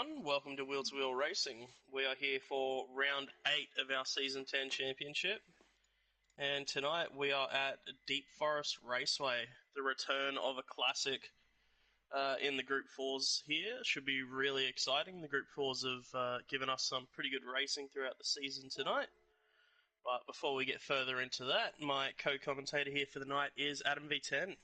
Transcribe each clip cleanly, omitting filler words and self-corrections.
everyone. Welcome to Wheel Racing. We are here for round 8 of our Season 10 Championship. And tonight we are at Deep Forest Raceway, the return of a classic in the Group 4s here. Should be really exciting. The Group 4s have given us some pretty good racing throughout the season tonight. But before we get further into that, my co-commentator here for the night is Adam V10.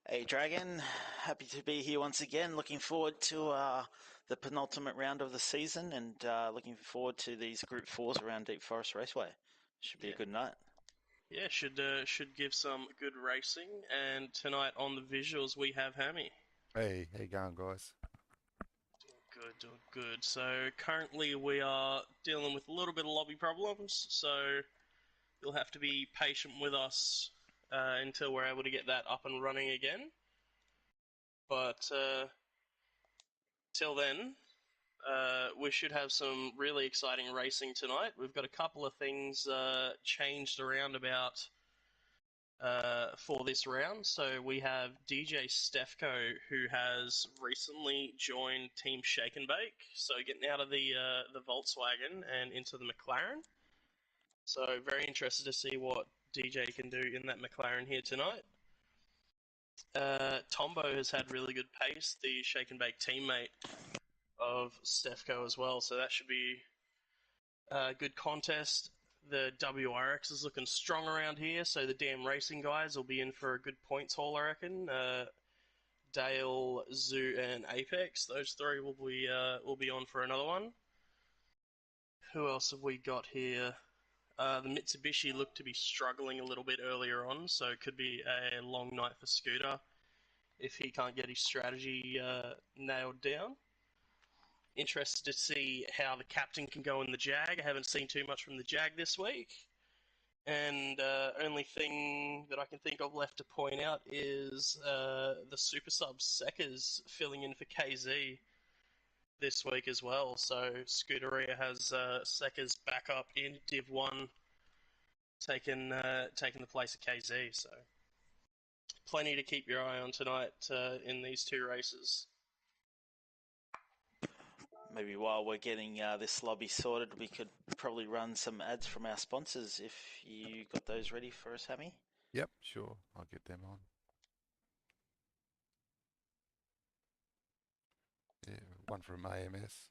Hey Dragon, happy to be here once again. Looking forward to the penultimate round of the season and looking forward to these Group 4s around Deep Forest Raceway. Should be a good night. Yeah, should give some good racing. And tonight on the visuals we have Hammy. Hey, how you going, guys? Doing good. So currently we are dealing with a little bit of lobby problems, so you'll have to be patient with us until we're able to get that up and running again. But till then, we should have some really exciting racing tonight. We've got a couple of things changed around about for this round. So we have DJ Stefko, who has recently joined Team Shake and Bake. So getting out of the Volkswagen and into the McLaren. So very interested to see what DJ can do in that McLaren here tonight. Tombo has had really good pace, the Shake and Bake teammate of Stefko as well, so that should be a good contest. The WRX is looking strong around here, so the damn racing guys will be in for a good points haul, I reckon. Dale, Zoo, and Apex, those three will be on for another one. Who else have we got here? The Mitsubishi looked to be struggling a little bit earlier on, so it could be a long night for Scooter if he can't get his strategy nailed down. Interested to see how the captain can go in the Jag. I haven't seen too much from the Jag this week. And only thing that I can think of left to point out is the Super Sub Seckers filling in for KZ this week as well. So Scooteria has Seckers back up in Div 1, taking the place of KZ. So plenty to keep your eye on tonight in these two races. Maybe while we're getting this lobby sorted, we could probably run some ads from our sponsors if you got those ready for us, Hammy. Yep, sure. I'll get them on. Yeah, one from AMS.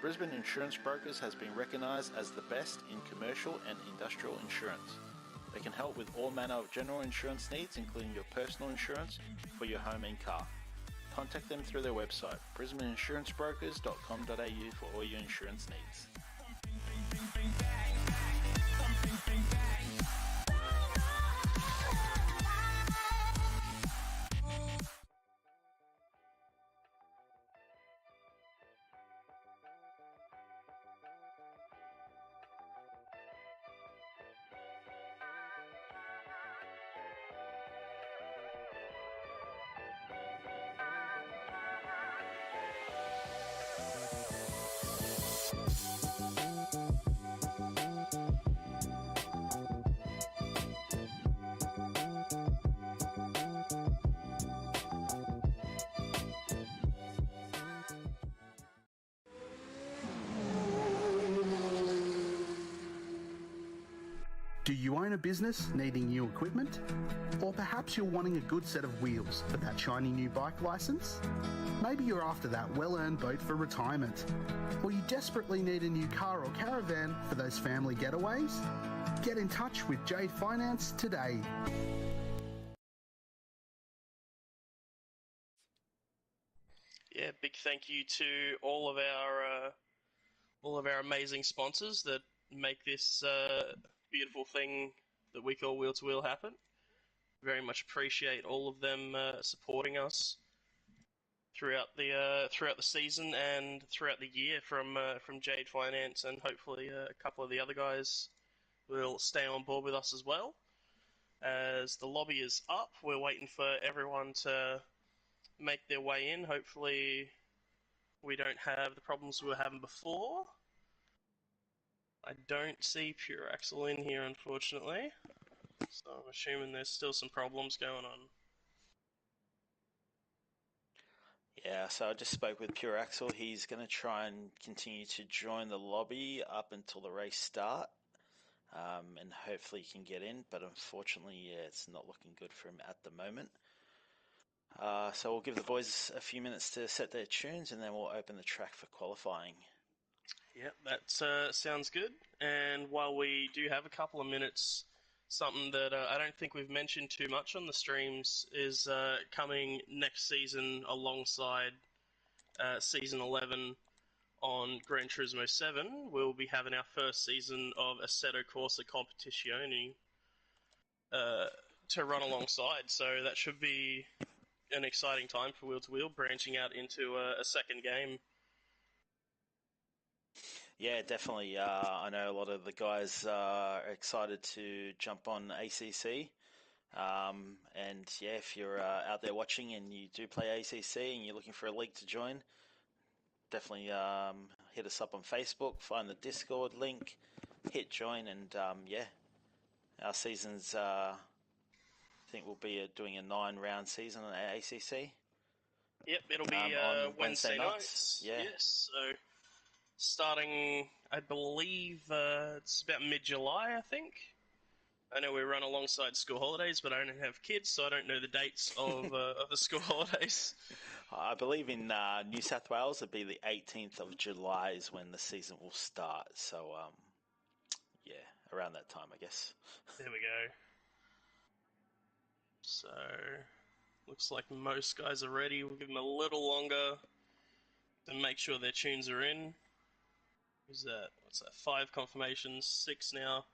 Brisbane Insurance Brokers has been recognised as the best in commercial and industrial insurance. They can help with all manner of general insurance needs, including your personal insurance for your home and car. Contact them through their website, brisbaneinsurancebrokers.com.au for all your insurance needs. Do you own a business needing new equipment? Or perhaps you're wanting a good set of wheels for that shiny new bike licence? Maybe you're after that well-earned boat for retirement. Or you desperately need a new car or caravan for those family getaways? Get in touch with Jade Finance today. Yeah, big thank you to all of our amazing sponsors that make this beautiful thing that we call Wheel to Wheel happen. Very much appreciate all of them supporting us throughout the season and throughout the year from Jade Finance, and hopefully a couple of the other guys will stay on board with us as well. As the lobby is up, we're waiting for everyone to make their way in. Hopefully we don't have the problems we were having before. I don't see Pure Axle in here, unfortunately, so I'm assuming there's still some problems going on. Yeah, so I just spoke with Pure Axel. He's going to try and continue to join the lobby up until the race start, and hopefully he can get in, but unfortunately, yeah, it's not looking good for him at the moment. So we'll give the boys a few minutes to set their tunes, and then we'll open the track for qualifying. Yep, that sounds good. And while we do have a couple of minutes, something that I don't think we've mentioned too much on the streams is coming next season alongside Season 11 on Gran Turismo 7. We'll be having our first season of Assetto Corsa Competizione to run alongside, so that should be an exciting time for Wheel to Wheel, branching out into a second game. Yeah, definitely. I know a lot of the guys are excited to jump on ACC. And yeah, if you're out there watching and you do play ACC and you're looking for a league to join, definitely hit us up on Facebook, find the Discord link, hit join, and yeah, our seasons, I think we'll be doing a 9-round season at ACC. Yep, it'll be on Wednesday nights. nights. Yeah. Yes, so starting, I believe, it's about mid-July, I think. I know we run alongside school holidays, but I don't have kids, so I don't know the dates of the school holidays. I believe in New South Wales, it'll be the 18th of July is when the season will start. So, yeah, around that time, I guess. There we go. So, looks like most guys are ready. We'll give them a little longer to make sure their tunes are in. Is that, what's that, 5 confirmations, 6 now.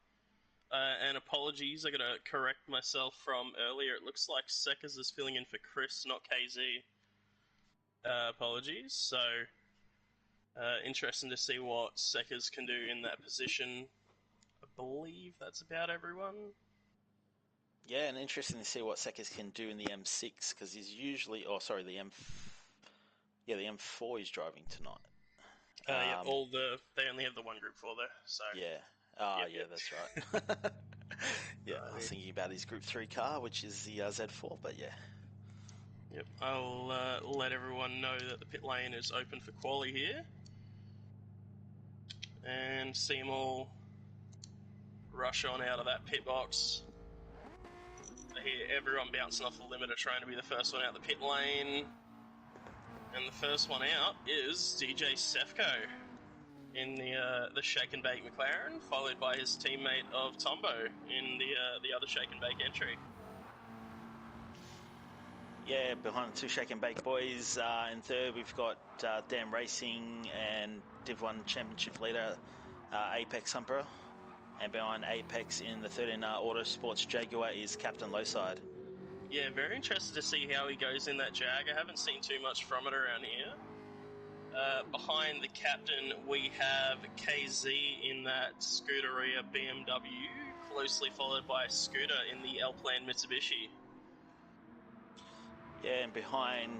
And apologies, I gotta correct myself from earlier. It looks like Seckers is filling in for Chris, not KZ. Apologies. So, interesting to see what Seckers can do in that position. I believe that's about everyone. Yeah, and interesting to see what Seckers can do in the M6, because he's usually, the M4 he's driving tonight. Yeah, they only have the one Group 4 there, so... Yeah. Yep. That's right. Yeah, I was thinking about his Group 3 car, which is the Z4, but yeah. Yep, I'll let everyone know that the pit lane is open for quali here. And see them all rush on out of that pit box. I hear everyone bouncing off the limiter trying to be the first one out the pit lane. And the first one out is DJ Sefko in the Shake and Bake McLaren, followed by his teammate of Tombo in the other Shake and Bake entry. Yeah, behind the two Shake and Bake boys, in third we've got Dan Racing and Div 1 Championship leader Apex Humper. And behind Apex in the 13 Autosports Jaguar is Captain Lowside. Yeah, very interested to see how he goes in that Jag. I haven't seen too much from it around here. Behind the captain, we have KZ in that Scuderia BMW, closely followed by Scooter in the L-Plan Mitsubishi. Yeah, and behind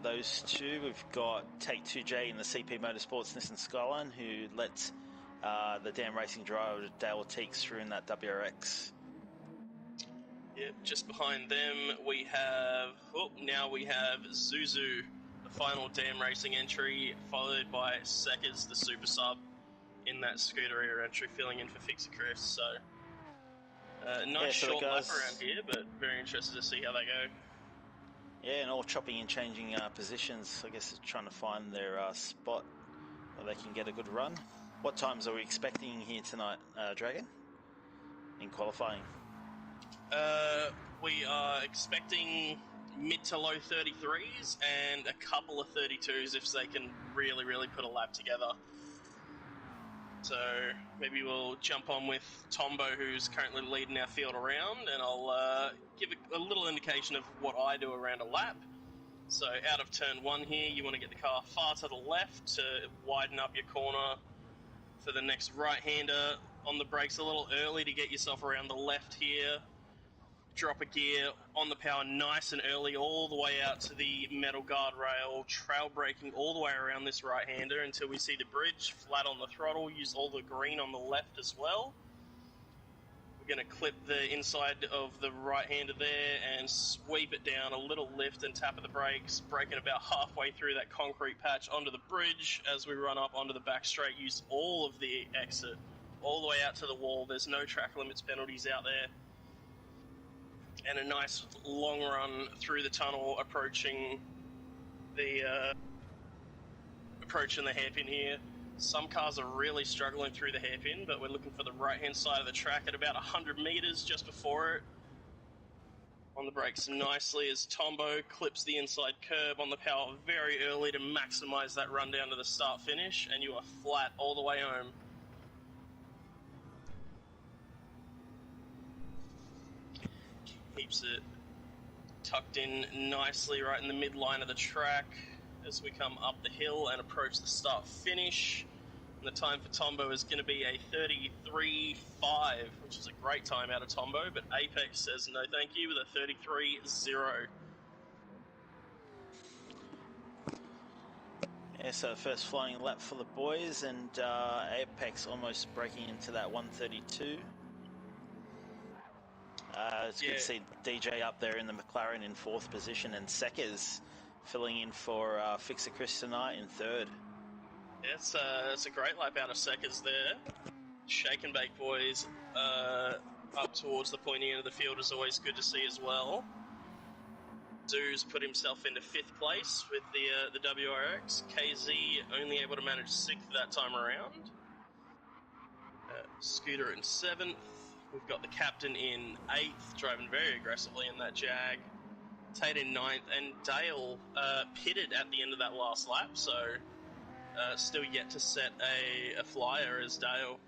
those two, we've got Take 2J in the CP Motorsports Nissan Skyline, who lets the damn racing driver Dale Teeks through in that WRX. Yep, just behind them we have Zuzu, the final Damn Racing entry, followed by Seckers, the Super Sub, in that Scuderia entry, filling in for Fixie Chris. So Nice so the short lap guys- around here, but very interested to see how they go. Yeah, and all chopping and changing positions. I guess trying to find their spot where they can get a good run. What times are we expecting here tonight, Dragon? In qualifying? We are expecting mid to low 33s and a couple of 32s if they can really, really put a lap together. So maybe we'll jump on with Tombo, who's currently leading our field around, and I'll give a little indication of what I do around a lap. So out of turn 1 here, you want to get the car far to the left to widen up your corner for the next right-hander. On the brakes a little early to get yourself around the left here. Drop a gear on the power nice and early all the way out to the metal guardrail, trail braking all the way around this right-hander until we see the bridge, flat on the throttle, use all the green on the left as well. We're going to clip the inside of the right-hander there and sweep it down, a little lift and tap of the brakes, braking about halfway through that concrete patch onto the bridge. As we run up onto the back straight, use all of the exit all the way out to the wall. There's no track limits penalties out there. And a nice long run through the tunnel, approaching the hairpin here. Some cars are really struggling through the hairpin, but we're looking for the right-hand side of the track at about 100 meters just before it. On the brakes nicely as Tombo clips the inside curb on the power very early to maximize that run down to the start-finish, and you are flat all the way home. Keeps it tucked in nicely right in the midline of the track as we come up the hill and approach the start finish. And the time for Tombo is going to be a 33.5, which is a great time out of Tombo, but Apex says no thank you with a 33.0. Yeah, so the first flying lap for the boys, and Apex almost breaking into that 132. It's good to see DJ up there in the McLaren in 4th position, and Seckers filling in for Fixer Chris tonight in 3rd. Yeah, it's a great lap out of Seckers there. Shake and Bake boys up towards the pointy end of the field is always good to see as well. Zoo's put himself into 5th place with the WRX. KZ only able to manage 6th that time around. Scooter in 7th. We've got the captain in 8th, driving very aggressively in that Jag. Tate in 9th, and Dale pitted at the end of that last lap, so still yet to set a flyer as Dale.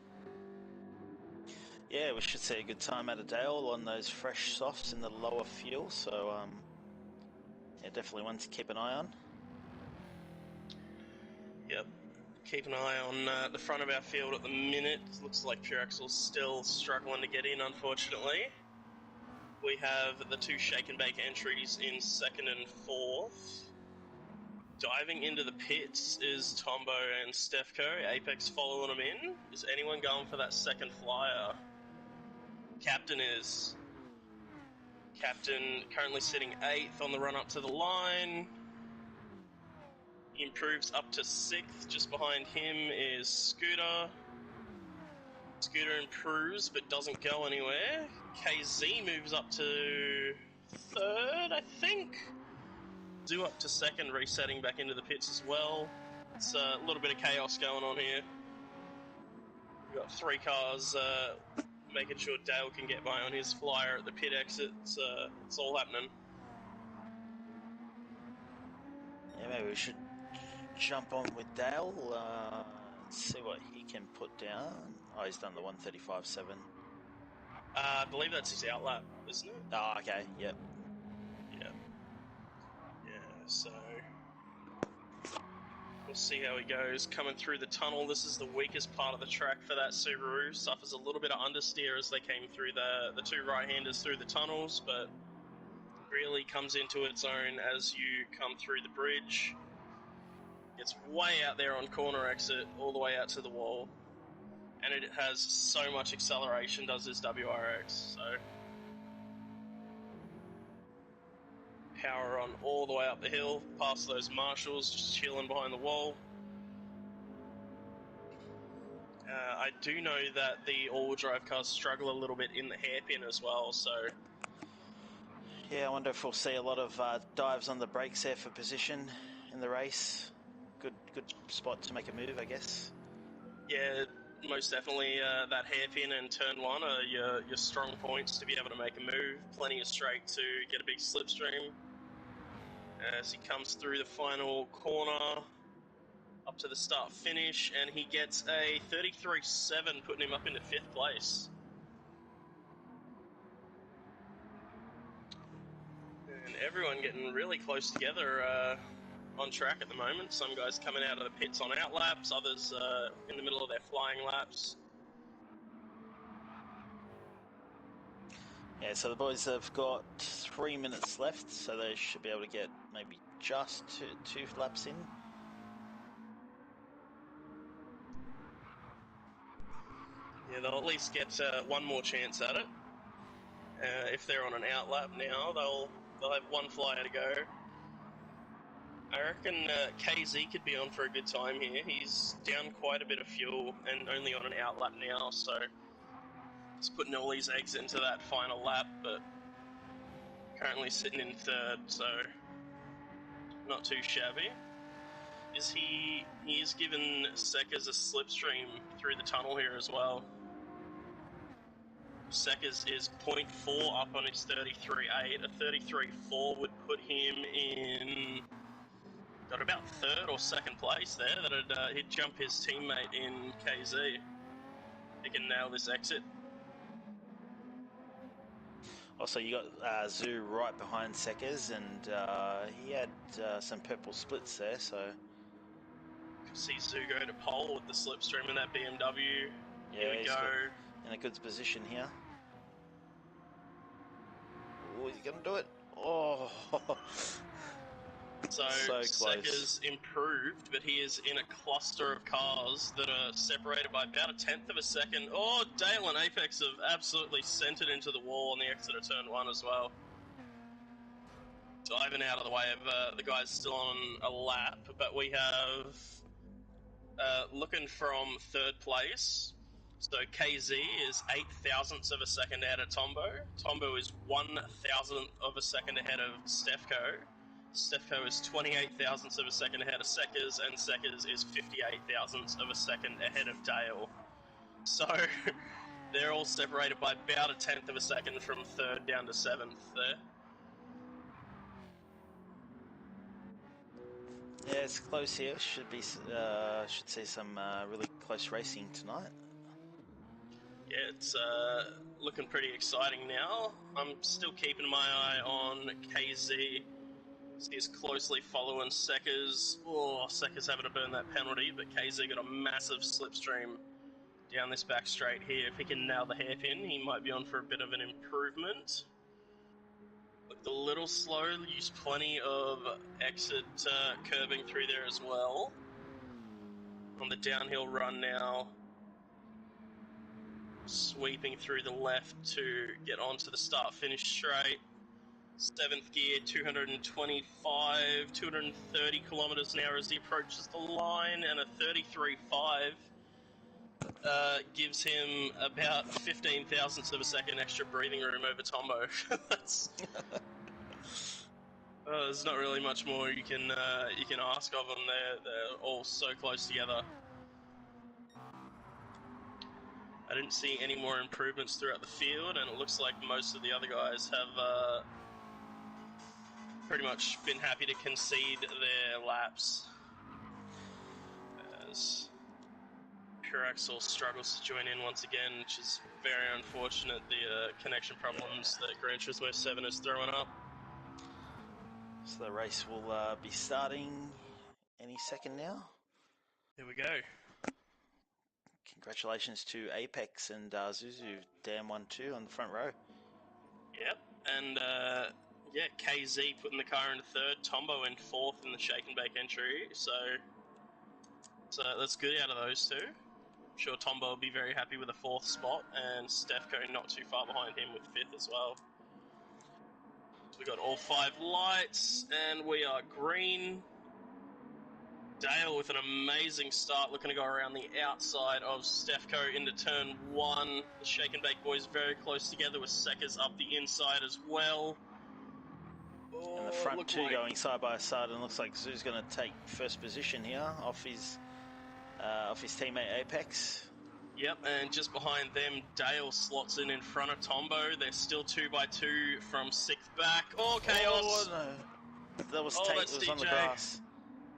Yeah, we should see a good time out of Dale on those fresh softs in the lower fuel, so yeah, definitely one to keep an eye on. Yep. Keep an eye on the front of our field at the minute. Looks like Pure Axle's still struggling to get in, unfortunately. We have the 2 Shake and Bake entries in 2nd and 4th. Diving into the pits is Tombo and Stefco. Apex following them in. Is anyone going for that second flyer? Captain is. Captain currently sitting 8th on the run up to the line. He improves up to 6th. Just behind him is Scooter. Scooter improves but doesn't go anywhere. KZ moves up to 3rd, I think. Zoo up to 2nd, resetting back into the pits as well. It's a little bit of chaos going on here. We've got 3 cars making sure Dale can get by on his flyer at the pit exit. It's all happening. Yeah, maybe we should jump on with Dale and see what he can put down. Oh, he's done the 135.7. I believe that's his outlap, isn't it? Oh, okay, yep. Yeah, so we'll see how he goes. Coming through the tunnel, this is the weakest part of the track for that Subaru. Suffers a little bit of understeer as they came through the 2 right-handers through the tunnels, but really comes into its own as you come through the bridge. It's way out there on corner exit, all the way out to the wall. And it has so much acceleration, does this WRX, so power on all the way up the hill, past those marshals, just chilling behind the wall. I do know that the all-wheel drive cars struggle a little bit in the hairpin as well, so... Yeah, I wonder if we'll see a lot of dives on the brakes there for position in the race. Good spot to make a move, I guess. Yeah, most definitely that hairpin and turn one are your strong points to be able to make a move. Plenty of straight to get a big slipstream. As he comes through the final corner, up to the start finish, and he gets a 33.7, putting him up into 5th place. And everyone getting really close together on track at the moment. Some guys coming out of the pits on out laps, others in the middle of their flying laps. Yeah, so the boys have got 3 minutes left, so they should be able to get maybe just two laps in. Yeah, they'll at least get one more chance at it. If they're on an out lap now, they'll have one flyer to go. I reckon KZ could be on for a good time here. He's down quite a bit of fuel and only on an out lap now, so he's putting all his eggs into that final lap, but currently sitting in 3rd, so not too shabby. He is given Seckers a slipstream through the tunnel here as well. Seckers is 0.4 up on his 33.8. A 33.4 would put him in got about 3rd or 2nd place there. He'd jump his teammate in KZ. He can nail this exit. Also, you got Zoo right behind Seckers, and he had some purple splits there, so... See Zoo go to pole with the slipstream in that BMW. Yeah, Here we he's go. in a good position here. Oh, he's going to do it. Oh, So close. Seckers improved, but he is in a cluster of cars that are separated by about 1/10 of a second. Oh, Dale and Apex have absolutely sent it into the wall on the exit of turn 1 as well. Diving out of the way of the guys still on a lap, but we have looking from 3rd place. So KZ is 8 thousandths of a second ahead of Tombo. Tombo is 1 thousandth of a second ahead of Stefko. Stefko is 28 thousandths of a second ahead of Seckers, and Seckers is 58 thousandths of a second ahead of Dale. So they're all separated by about 1/10 of a second from 3rd down to 7th there. Yeah, it's close here. Should see some really close racing tonight. Yeah, it's looking pretty exciting now. I'm still keeping my eye on KZ. He's closely following Seckers. Oh, Seckers having to burn that penalty, but KZ got a massive slipstream down this back straight here. If he can nail the hairpin, he might be on for a bit of an improvement. Looked a little slow, used plenty of exit curbing through there as well. On the downhill run now, sweeping through the left to get onto the start-finish straight. 7th gear, 225, 230 kilometers an hour as he approaches the line, and a 33.5 gives him about 15 thousandths of a second extra breathing room over Tombo. There's not really much more you can ask of them. They're all so close together. I didn't see any more improvements throughout the field, and it looks like most of the other guys have pretty much been happy to concede their laps. As Puraxel struggles to join in once again, which is very unfortunate. The connection problems that Gran Turismo 7 is throwing up. So the race will be starting any second now. Here we go. Congratulations to Apex and Zuzu, damn 1-2 on the front row. Yep, and KZ putting the car into 3rd, Tombo in 4th in the shake and bake entry, so that's good out of those two. I'm sure Tombo will be very happy with a 4th spot, and Stefko not too far behind him with 5th as well. So we got all 5 lights, and we are green. Dale with an amazing start, looking to go around the outside of Stefko into turn 1. The Shake and Bake boys very close together with Seckers up the inside as well. And the front two going side by side, and looks like Zoo's going to take first position here off his teammate Apex. Yep, and just behind them, Dale slots in front of Tombo. They're still 2x2 from 6th back. Oh, chaos! Oh, no. That was Oh, Tate, that's it was DJ. on the grass.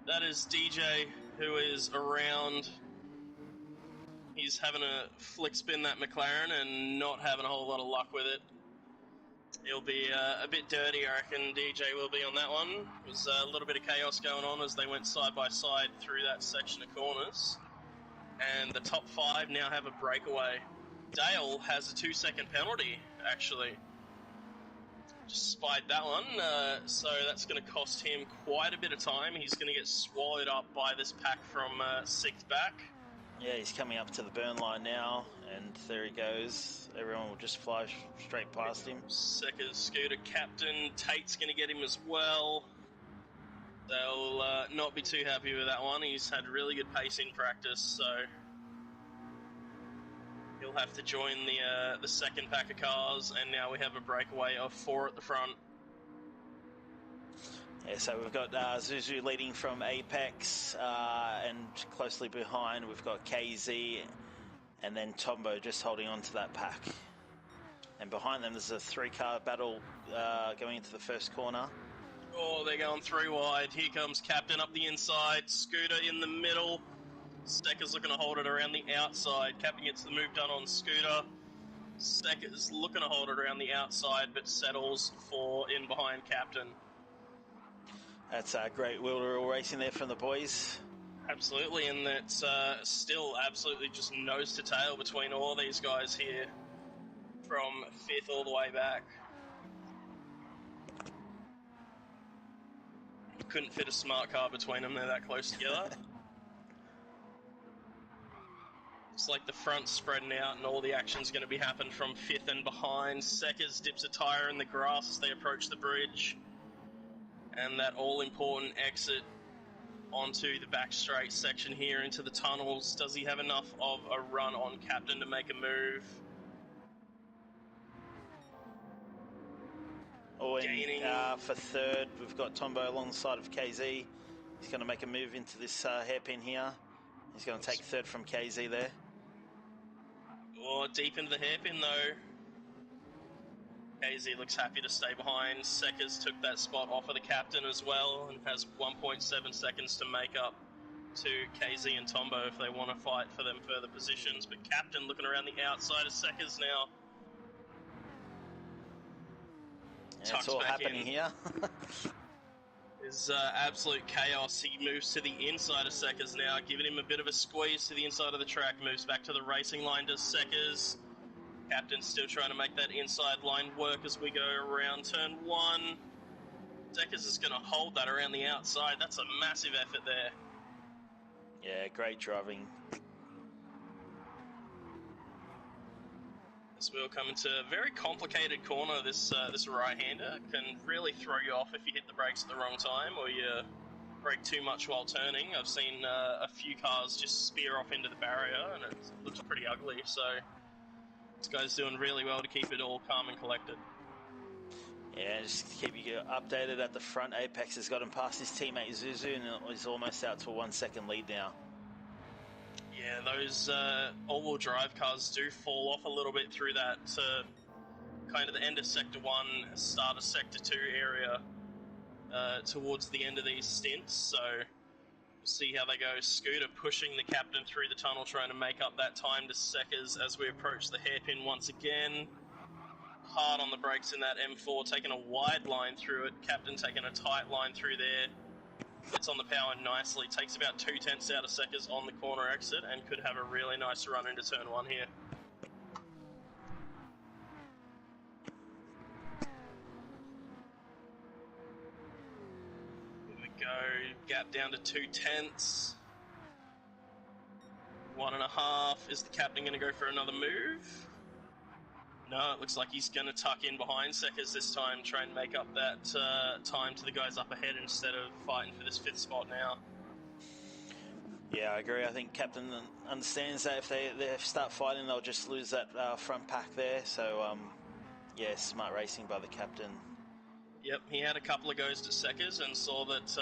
That is DJ, who is around. He's having a flick spin that McLaren and not having a whole lot of luck with it. It'll be a bit dirty, I reckon DJ will be on that one. There was a little bit of chaos going on as they went side by side through that section of corners. And the top 5 now have a breakaway. Dale has a 2-second penalty, actually. Just spied that one, so that's going to cost him quite a bit of time. He's going to get swallowed up by this pack from 6th back. Yeah, he's coming up to the burn line now, and there he goes. Everyone will just fly straight past him. Seckers, Scooter, Captain. Tate's going to get him as well. They'll not be too happy with that one. He's had really good pace in practice, so he'll have to join the second pack of cars, and now we have a breakaway of 4 at the front. Yeah, so we've got Zuzu leading from Apex, and closely behind we've got KZ, and then Tombo just holding on to that pack. And behind them there's a 3-car battle going into the first corner. Oh, they're going 3 wide. Here comes Captain up the inside. Scooter in the middle. Stecker's looking to hold it around the outside. Captain gets the move done on Scooter. Stecker's looking to hold it around the outside, but settles for in behind Captain. That's great wheel-to-wheel racing there from the boys. Absolutely, and it's still absolutely just nose to tail between all these guys here from 5th all the way back. Couldn't fit a smart car between them, they're that close together. It's like the front's spreading out and all the action's going to be happening from 5th and behind. Seckers dips a tyre in the grass as they approach the bridge. And that all-important exit onto the back straight section here into the tunnels. Does he have enough of a run on Captain to make a move? Oh, and for 3rd, we've got Tombo alongside of KZ. He's going to make a move into this hairpin here. He's going to take 3rd from KZ there. Oh, deep into the hairpin though. KZ looks happy to stay behind. Seckers took that spot off of the Captain as well and has 1.7 seconds to make up to KZ and Tombo if they want to fight for them further positions. But Captain looking around the outside of Seckers now. Yeah, it's all happening here. There's absolute chaos. He moves to the inside of Seckers now, giving him a bit of a squeeze to the inside of the track. Moves back to the racing line, does Seckers. Captain's still trying to make that inside line work as we go around turn 1. Seckers is going to hold that around the outside. That's a massive effort there. Yeah, great driving. As we'll come into a very complicated corner, this right-hander can really throw you off if you hit the brakes at the wrong time or you brake too much while turning. I've seen a few cars just spear off into the barrier and it looks pretty ugly, so this guy's doing really well to keep it all calm and collected. Yeah, just to keep you updated at the front, Apex has got him past his teammate Zuzu and is almost out to a 1-second lead now. Yeah, those all-wheel drive cars do fall off a little bit through that kind of the end of Sector 1, start of Sector 2 area towards the end of these stints, so we'll see how they go. Scooter pushing the Captain through the tunnel, trying to make up that time to Seckers as we approach the hairpin once again. Hard on the brakes in that M4, taking a wide line through it. Captain taking a tight line through there. Gets on the power nicely. Takes about 2/10 out of Seckers on the corner exit and could have a really nice run into turn 1 here. Here we go. Gap down to 2/10. 1.5. Is the Captain going to go for another move? No, it looks like he's going to tuck in behind Seckers this time, try and make up that time to the guys up ahead instead of fighting for this 5th spot now. Yeah, I agree. I think Captain understands that if they start fighting, they'll just lose that front pack there. So, yeah, smart racing by the Captain. Yep, he had a couple of goes to Seckers and saw that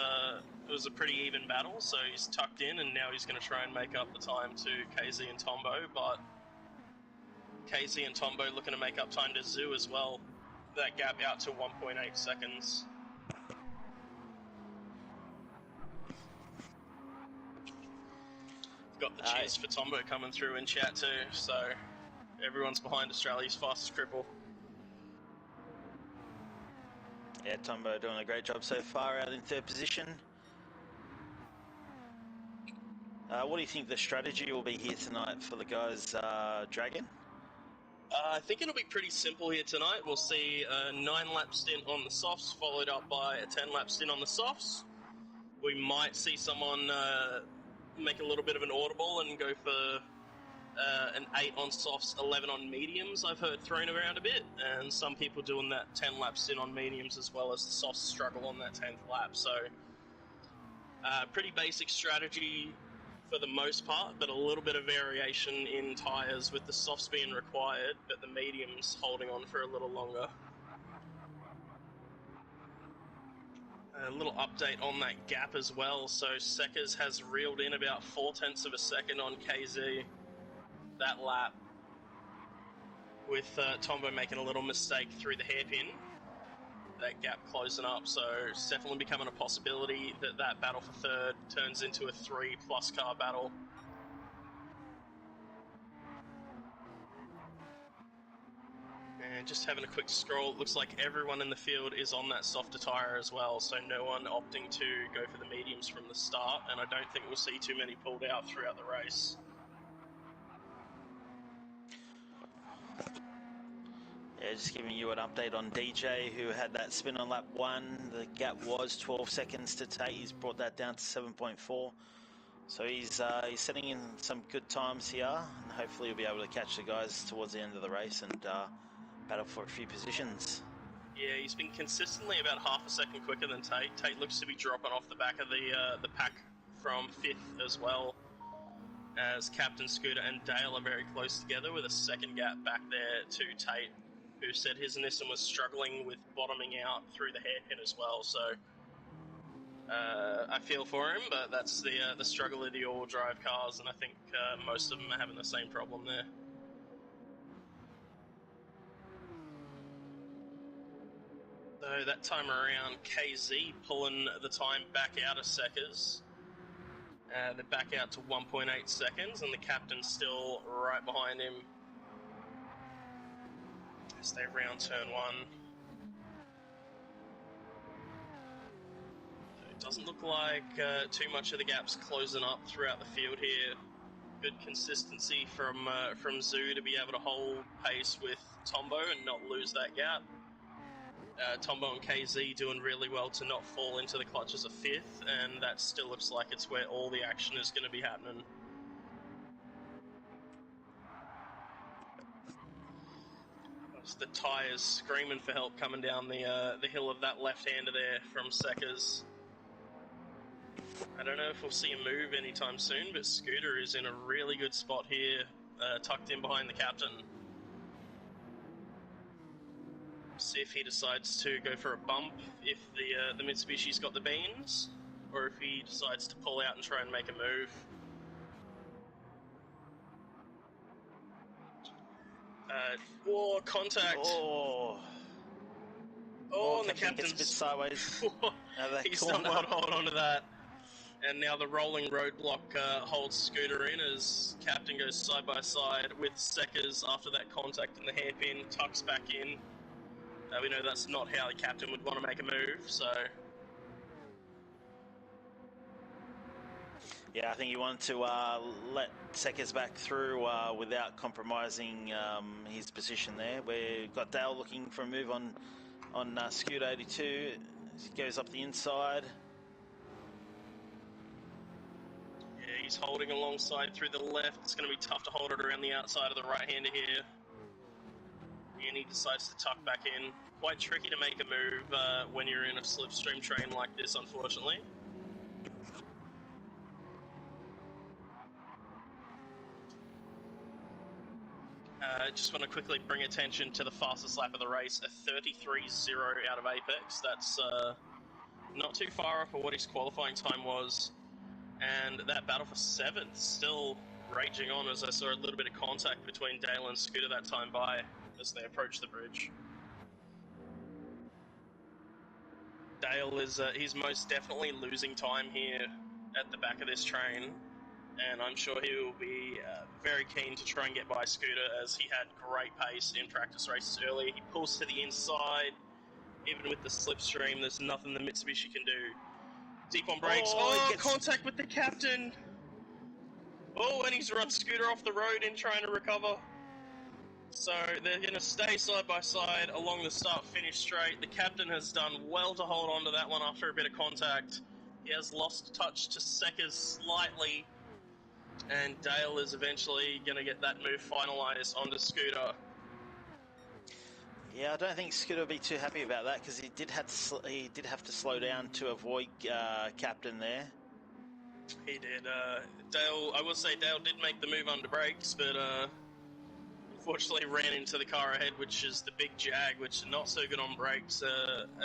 it was a pretty even battle, so he's tucked in, and now he's going to try and make up the time to KZ and Tombo, but KZ and Tombo looking to make up time to Zoo as well. That gap out to 1.8 seconds. Got the cheers for Tombo coming through in chat too, so everyone's behind Australia's fastest cripple. Yeah, Tombo doing a great job so far, out in third position. What do you think the strategy will be here tonight for the guys, Dragon? I think it'll be pretty simple here tonight. We'll see a 9-lap stint on the softs, followed up by a 10-lap stint on the softs. We might see someone make a little bit of an audible and go for an 8 on softs, 11 on mediums, I've heard thrown around a bit, and some people doing that 10-lap stint on mediums as well as the softs struggle on that 10th lap. So, pretty basic strategy for the most part, but a little bit of variation in tyres with the softs being required, but the mediums holding on for a little longer. A little update on that gap as well. So Seckers has reeled in about 0.4 of a second on KZ that lap, with Tombo making a little mistake through the hairpin. That gap closing up, so it's definitely becoming a possibility that that battle for third turns into a 3+ car battle. And just having a quick scroll, it looks like everyone in the field is on that softer tyre as well, so no one opting to go for the mediums from the start, and I don't think we'll see too many pulled out throughout the race. Yeah, just giving you an update on DJ, who had that spin on lap 1. The gap was 12 seconds to Tate. He's brought that down to 7.4. So he's setting in some good times here, and hopefully he'll be able to catch the guys towards the end of the race and battle for a few positions. Yeah, he's been consistently about half a second quicker than Tate. Tate looks to be dropping off the back of the pack from 5th as well, as Captain Scooter and Dale are very close together, with a second gap back there to Tate, who said his Nissan was struggling with bottoming out through the hairpin as well. So I feel for him, but that's the struggle of the all-wheel drive cars, and I think most of them are having the same problem there. So that time around, KZ pulling the time back out of Seckers. They're back out to 1.8 seconds, and the captain's still right behind him as they round turn 1. It doesn't look like too much of the gap's closing up throughout the field here. Good consistency from Zoo to be able to hold pace with Tombo and not lose that gap. Tombo and KZ doing really well to not fall into the clutches of 5th, and that still looks like it's where all the action is going to be happening. The tyres screaming for help coming down the hill of that left-hander there from Seckers. I don't know if we'll see a move anytime soon, but Scooter is in a really good spot here, tucked in behind the captain. See if he decides to go for a bump if the Mitsubishi's got the beans, or if he decides to pull out and try and make a move. Contact. Oh, And the captain's gets a bit sideways. He's not able to hold on to that. And now the rolling roadblock holds Scooter in as Captain goes side by side with Seckers after that contact in the hairpin, tucks back in. We know that's not how the Captain would want to make a move, so... Yeah, I think he wanted to let Seckers back through without compromising his position there. We've got Dale looking for a move on Scooter 82. He goes up the inside. Yeah, he's holding alongside through the left. It's going to be tough to hold it around the outside of the right-hander here. And he decides to tuck back in. Quite tricky to make a move when you're in a slipstream train like this, unfortunately. Just want to quickly bring attention to the fastest lap of the race, a 33.0 out of Apex. That's not too far off of what his qualifying time was. And that battle for 7th still raging on, as I saw a little bit of contact between Dale and Scooter that time by as they approach the bridge. Dale is he's most definitely losing time here at the back of this train, and I'm sure he will be very keen to try and get by Scooter, as he had great pace in practice races earlier. He pulls to the inside, even with the slipstream, there's nothing the Mitsubishi can do. Deep on brakes, contact with the captain! Oh, and he's run Scooter off the road in trying to recover. So they're going to stay side by side along the start-finish straight. The captain has done well to hold on to that one after a bit of contact. He has lost touch to Seckers slightly, and Dale is eventually going to get that move finalised onto Scooter. Yeah, I don't think Scooter will be too happy about that, because he did have to slow down to avoid captain there. He did. Dale, I will say Dale did make the move under brakes, but unfortunately ran into the car ahead, which is the big Jag, which is not so good on brakes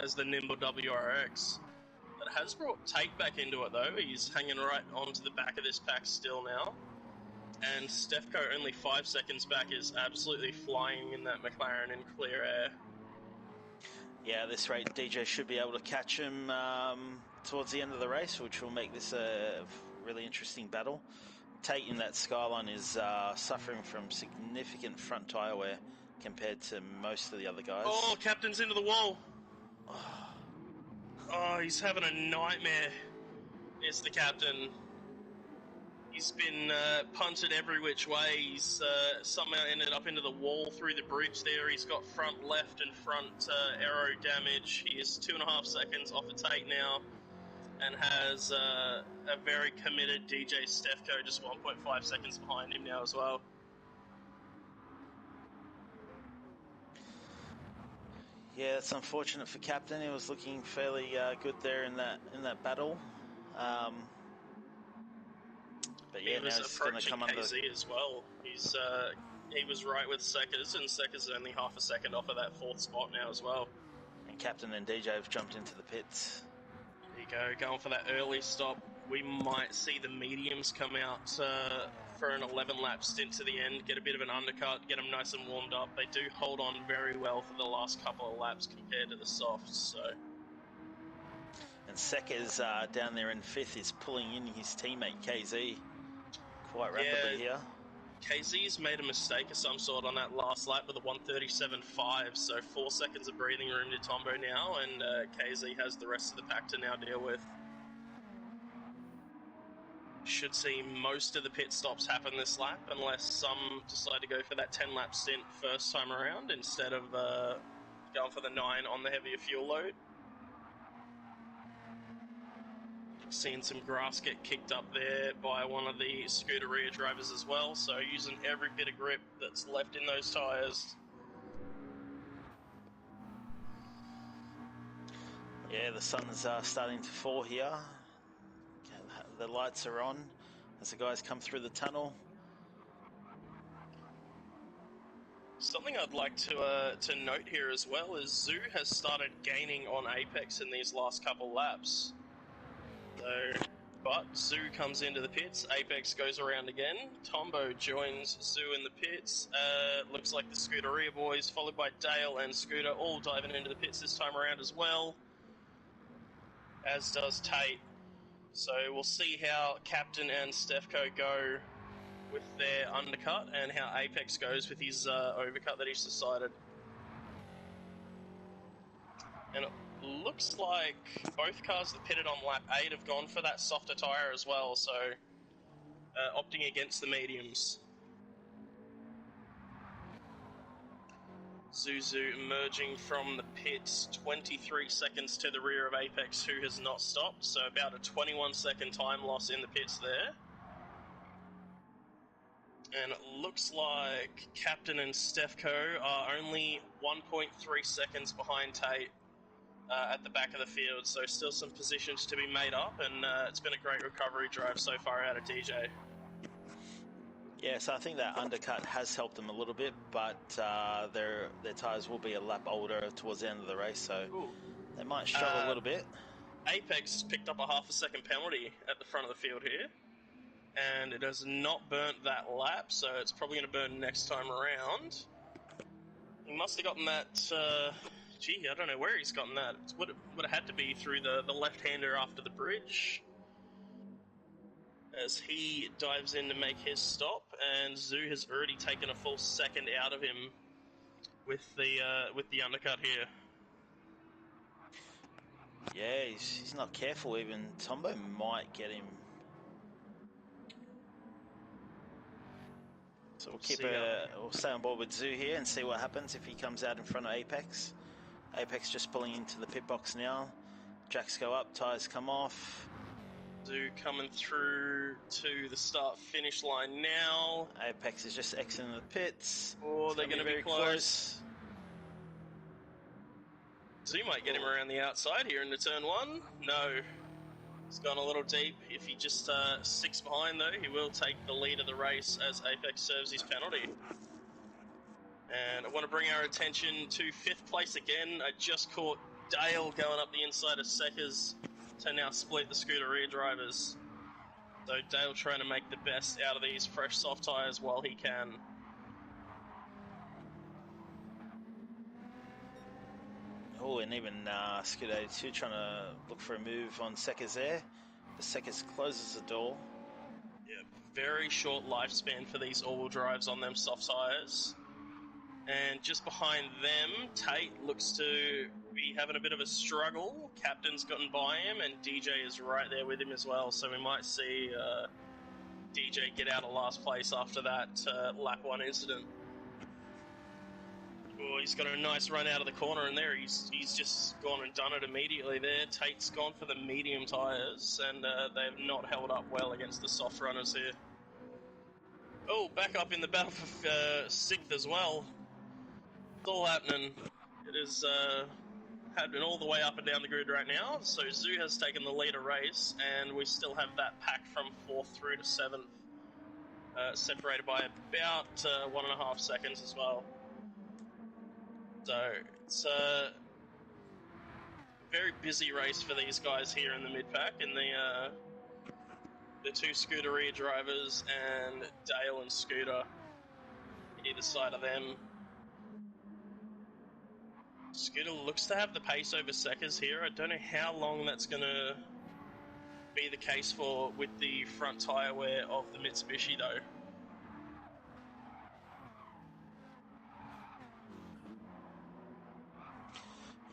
as the nimble WRX. It has brought Tate back into it, though. He's hanging right onto the back of this pack still now. And Stefko, only 5 seconds back, is absolutely flying in that McLaren in clear air. Yeah, this rate DJ should be able to catch him towards the end of the race, which will make this a really interesting battle. Tate in that Skyline is suffering from significant front tyre wear compared to most of the other guys. Oh, captain's into the wall. Oh, he's having a nightmare. Is the captain. He's been punted every which way. He's somehow ended up into the wall through the bridge there. He's got front left and front aero damage. He is 2.5 seconds off a Tate now, and has a very committed DJ Stefko just 1.5 seconds behind him now as well. Yeah, it's unfortunate for captain. He was looking fairly good there in that battle. But yeah, he was now he's going to come under. KZ as well. He was right with Seckers, and Seckers is only half a second off of that 4th spot now as well. And captain and DJ have jumped into the pits. There you go, going for that early stop. We might see the mediums come out for an 11-lap stint to the end, get a bit of an undercut, get them nice and warmed up. They do hold on very well for the last couple of laps compared to the softs, so. And Seckers down there in 5th is pulling in his teammate KZ quite rapidly here. KZ's made a mistake of some sort on that last lap with a 1:37.5, so 4 seconds of breathing room to Tombo now, and KZ has the rest of the pack to now deal with. Should see most of the pit stops happen this lap, unless some decide to go for that 10-lap stint first time around instead of going for the 9 on the heavier fuel load. Seen some grass get kicked up there by one of the Scooter rear drivers as well, so using every bit of grip that's left in those tyres. Yeah, the sun's starting to fall here. The lights are on as the guys come through the tunnel. Something I'd like to note here as well is Zoo has started gaining on Apex in these last couple laps. But Zoo comes into the pits, Apex goes around again, Tombo joins Zoo in the pits, looks like the Scooteria boys, followed by Dale and Scooter, all diving into the pits this time around as well, as does Tate. So we'll see how Captain and Stefko go with their undercut, and how Apex goes with his overcut that he's decided. And it looks like both cars that pitted on lap 8 have gone for that softer tyre as well, so opting against the mediums. Zuzu emerging from the pits, 23 seconds to the rear of Apex, who has not stopped, so about a 21-second time loss in the pits there. And it looks like Captain and Stefko are only 1.3 seconds behind Tate at the back of the field, so still some positions to be made up, and it's been a great recovery drive so far out of DJ. Yeah, so I think that undercut has helped them a little bit, but their tyres will be a lap older towards the end of the race, so Ooh. they might struggle a little bit. Apex picked up a half a second penalty at the front of the field here, and it has not burnt that lap, so it's probably going to burn next time around. He must have gotten that, gee, I don't know where he's gotten that. It would have had to be through the left-hander after the bridge, as he dives in to make his stop, and Zoo has already taken a full second out of him with the undercut here. Yeah, he's not careful. Even Tombo might get him. So we'll stay on board with Zoo here and see what happens if he comes out in front of Apex. Apex just pulling into the pit box now. Jacks go up, tyres come off. Zoo coming through to the start-finish line now. Apex is just exiting the pits. Oh, they're going to be very close. Zoo might get him around the outside here into turn one. No. He's gone a little deep. If he just sticks behind, though, he will take the lead of the race as Apex serves his penalty. And I want to bring our attention to 5th place again. I just caught Dale going up the inside of Seckers to now split the scooter rear drivers. So Dale trying to make the best out of these fresh soft tyres while he can. Oh, and even Scooter 82 trying to look for a move on Seckers there. But Seckers closes the door. Yeah, very short lifespan for these all-wheel drives on them soft tyres. And just behind them, Tate looks to be having a bit of a struggle. Captain's gotten by him, and DJ is right there with him as well. So we might see DJ get out of last place after that lap 1 incident. Oh, he's got a nice run out of the corner, and there he's just gone and done it immediately there. Tate's gone for the medium tyres, and they have not held up well against the soft runners here. Oh, back up in the battle for 6th as well. It's all happening. It is happening all the way up and down the grid right now. So Zoo has taken the leader race, and we still have that pack from 4th through to 7th, separated by about 1.5 seconds as well. So it's a very busy race for these guys here in the mid-pack, and the 2 scooter rear drivers and Dale and Scooter either side of them. Scooter looks to have the pace over Seckers here. I don't know how long that's going to be the case for with the front tyre wear of the Mitsubishi though.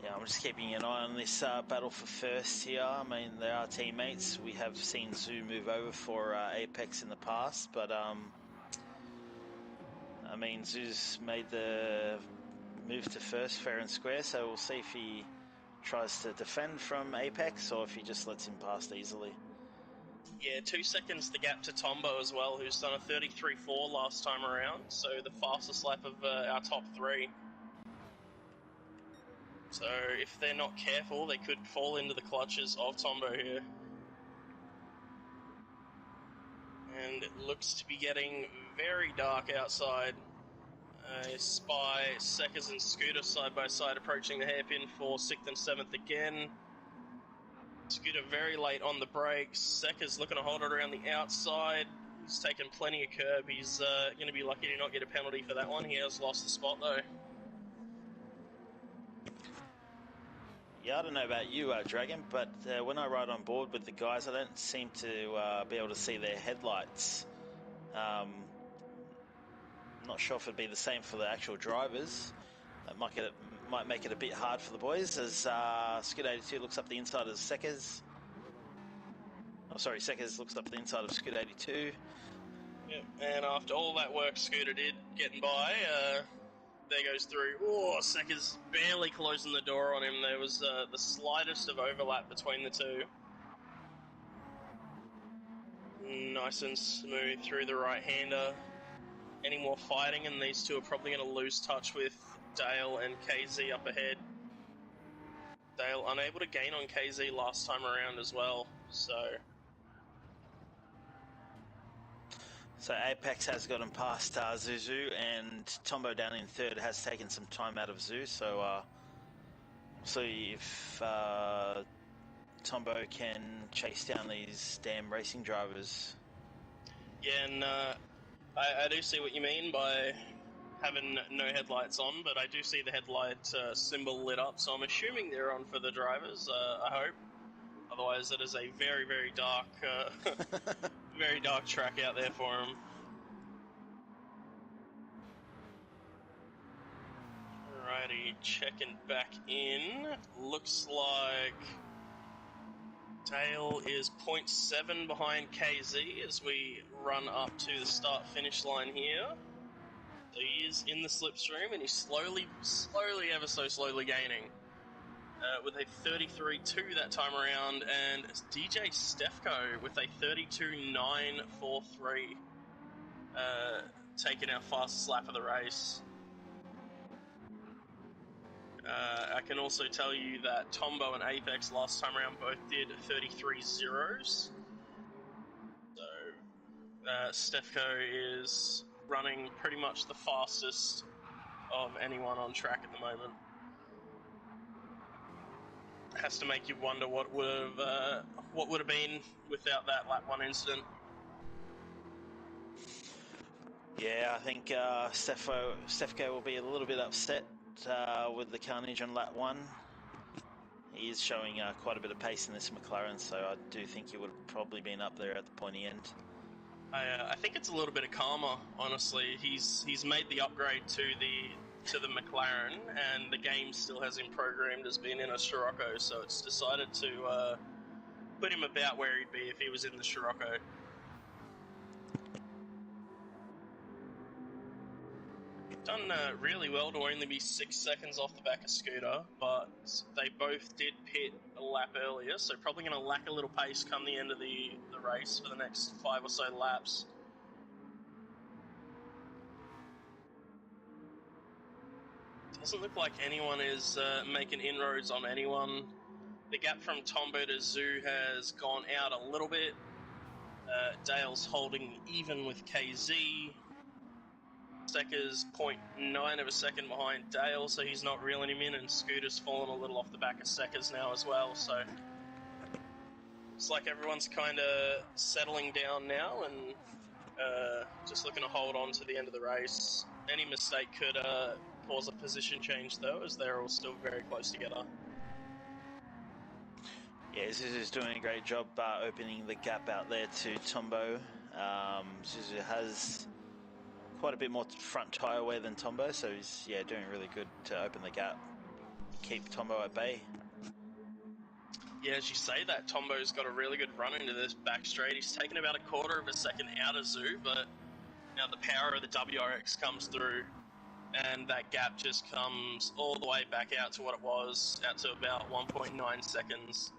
Yeah, I'm just keeping an eye on this battle for first here. I mean, they are teammates. We have seen Zoo move over for Apex in the past, but I mean, Zoo's made the move to first fair and square, so we'll see if he tries to defend from Apex or if he just lets him past easily. Yeah, 2 seconds the gap to Tombo as well, who's done a 33.4 last time around, so the fastest lap of our top 3. So if they're not careful, they could fall into the clutches of Tombo here. And it looks to be getting very dark outside. I spy Seckers and Scooter side by side approaching the hairpin for 6th and 7th again. Scooter very late on the brakes. Seckers looking to hold it around the outside. He's taken plenty of curb. He's going to be lucky to not get a penalty for that one. He has lost the spot though. Yeah, I don't know about you, Dragon, but when I ride on board with the guys, I don't seem to be able to see their headlights. Not sure if it'd be the same for the actual drivers. That might make it a bit hard for the boys as Skid 82 looks up the inside of Seckers. Oh, sorry, Seckers looks up the inside of Skid 82. Yep, and after all that work Scooter did getting by, there goes through. Oh, Seckers barely closing the door on him. There was the slightest of overlap between the two. Nice and smooth through the right-hander. Any more fighting, and these two are probably going to lose touch with Dale and KZ up ahead. Dale unable to gain on KZ last time around as well, so... So Apex has gotten past Zuzu, and Tombo down in third has taken some time out of Zoo. So see if Tombo can chase down these damn racing drivers. Yeah, and I do see what you mean by having no headlights on, but I do see the headlight symbol lit up, so I'm assuming they're on for the drivers, I hope. Otherwise, it is a very, very dark, very dark track out there for them. Alrighty, checking back in. Looks like Dale is 0.7 behind KZ as we run up to the start-finish line here. So he is in the slipstream, and he's slowly, ever so slowly gaining. With a 33.2 that time around, and it's DJ Stefko with a 32.943, taking our fastest lap of the race. I can also tell you that Tombo and Apex last time around both did 33 zeros. So Stefko is running pretty much the fastest of anyone on track at the moment. Has to make you wonder what would have been without that lap 1 incident. Yeah, I think Stefko will be a little bit upset with the carnage on lap 1. He is showing quite a bit of pace in this McLaren, so I do think he would have probably been up there at the pointy end. I think it's a little bit of karma, honestly. He's made the upgrade to the McLaren, and the game still has him programmed as being in a Scirocco, so it's decided to put him about where he'd be if he was in the Scirocco. Done really well to only be 6 seconds off the back of Scooter, but they both did pit a lap earlier, so probably going to lack a little pace come the end of the race for the next 5 or so laps. Doesn't look like anyone is making inroads on anyone. The gap from Tombo to Zoo has gone out a little bit. Dale's holding even with KZ. Stecker's 0.9 of a second behind Dale, so he's not reeling him in, and Scooter's fallen a little off the back of Steckers now as well, so it's like everyone's kind of settling down now and just looking to hold on to the end of the race. Any mistake could cause a position change, though, as they're all still very close together. Yeah, Zuzu's doing a great job opening the gap out there to Tombo. Zuzu has quite a bit more front tyre wear than Tombo, so he's doing really good to open the gap, keep Tombo at bay. Yeah, as you say that, Tombo's got a really good run into this back straight. He's taken about a quarter of a second out of Zoo, but now the power of the WRX comes through, and that gap just comes all the way back out to what it was, out to about 1.9 seconds.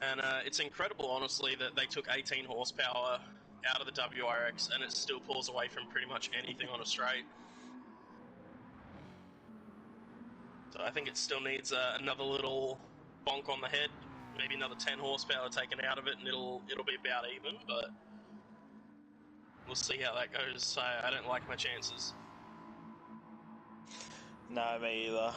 And it's incredible, honestly, that they took 18 horsepower out of the WRX, and it still pulls away from pretty much anything on a straight. So I think it still needs another little bonk on the head, maybe another 10 horsepower taken out of it, and it'll be about even, but we'll see how that goes. I don't like my chances. No, me either.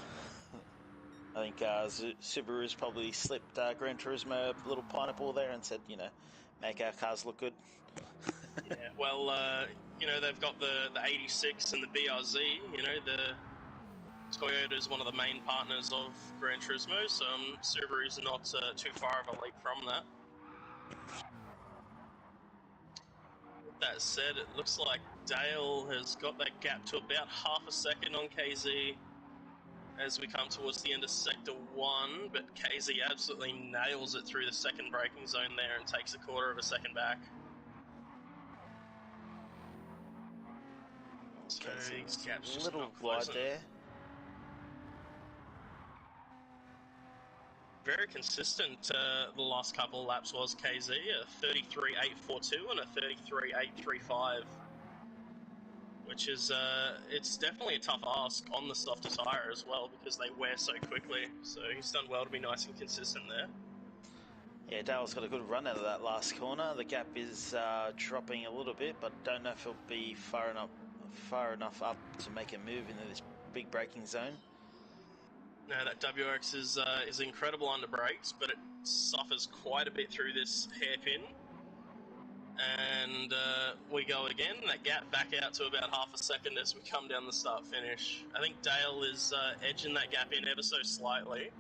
I think Subaru's probably slipped Gran Turismo a little pineapple there and said, make our cars look good. Yeah, well, they've got the 86 and the BRZ, the Toyota's one of the main partners of Gran Turismo, so Subaru's not too far of a leap from that. With that said, it looks like Dale has got that gap to about half a second on KZ as we come towards the end of Sector 1, but KZ absolutely nails it through the second braking zone there and takes a quarter of a second back. So these gaps just little not glide closing. there. Very consistent the last couple of laps was KZ, a 33.842 and a 33.835, which is, it's definitely a tough ask on the softer tyre as well because they wear so quickly, so he's done well to be nice and consistent there. Yeah, Dale's got a good run out of that last corner. The gap is dropping a little bit, but don't know if he'll be far enough up to make a move into this big braking zone. No, that WX is incredible under brakes, but it suffers quite a bit through this hairpin. And we go again. That gap back out to about half a second as we come down the start finish. I think Dale is edging that gap in ever so slightly.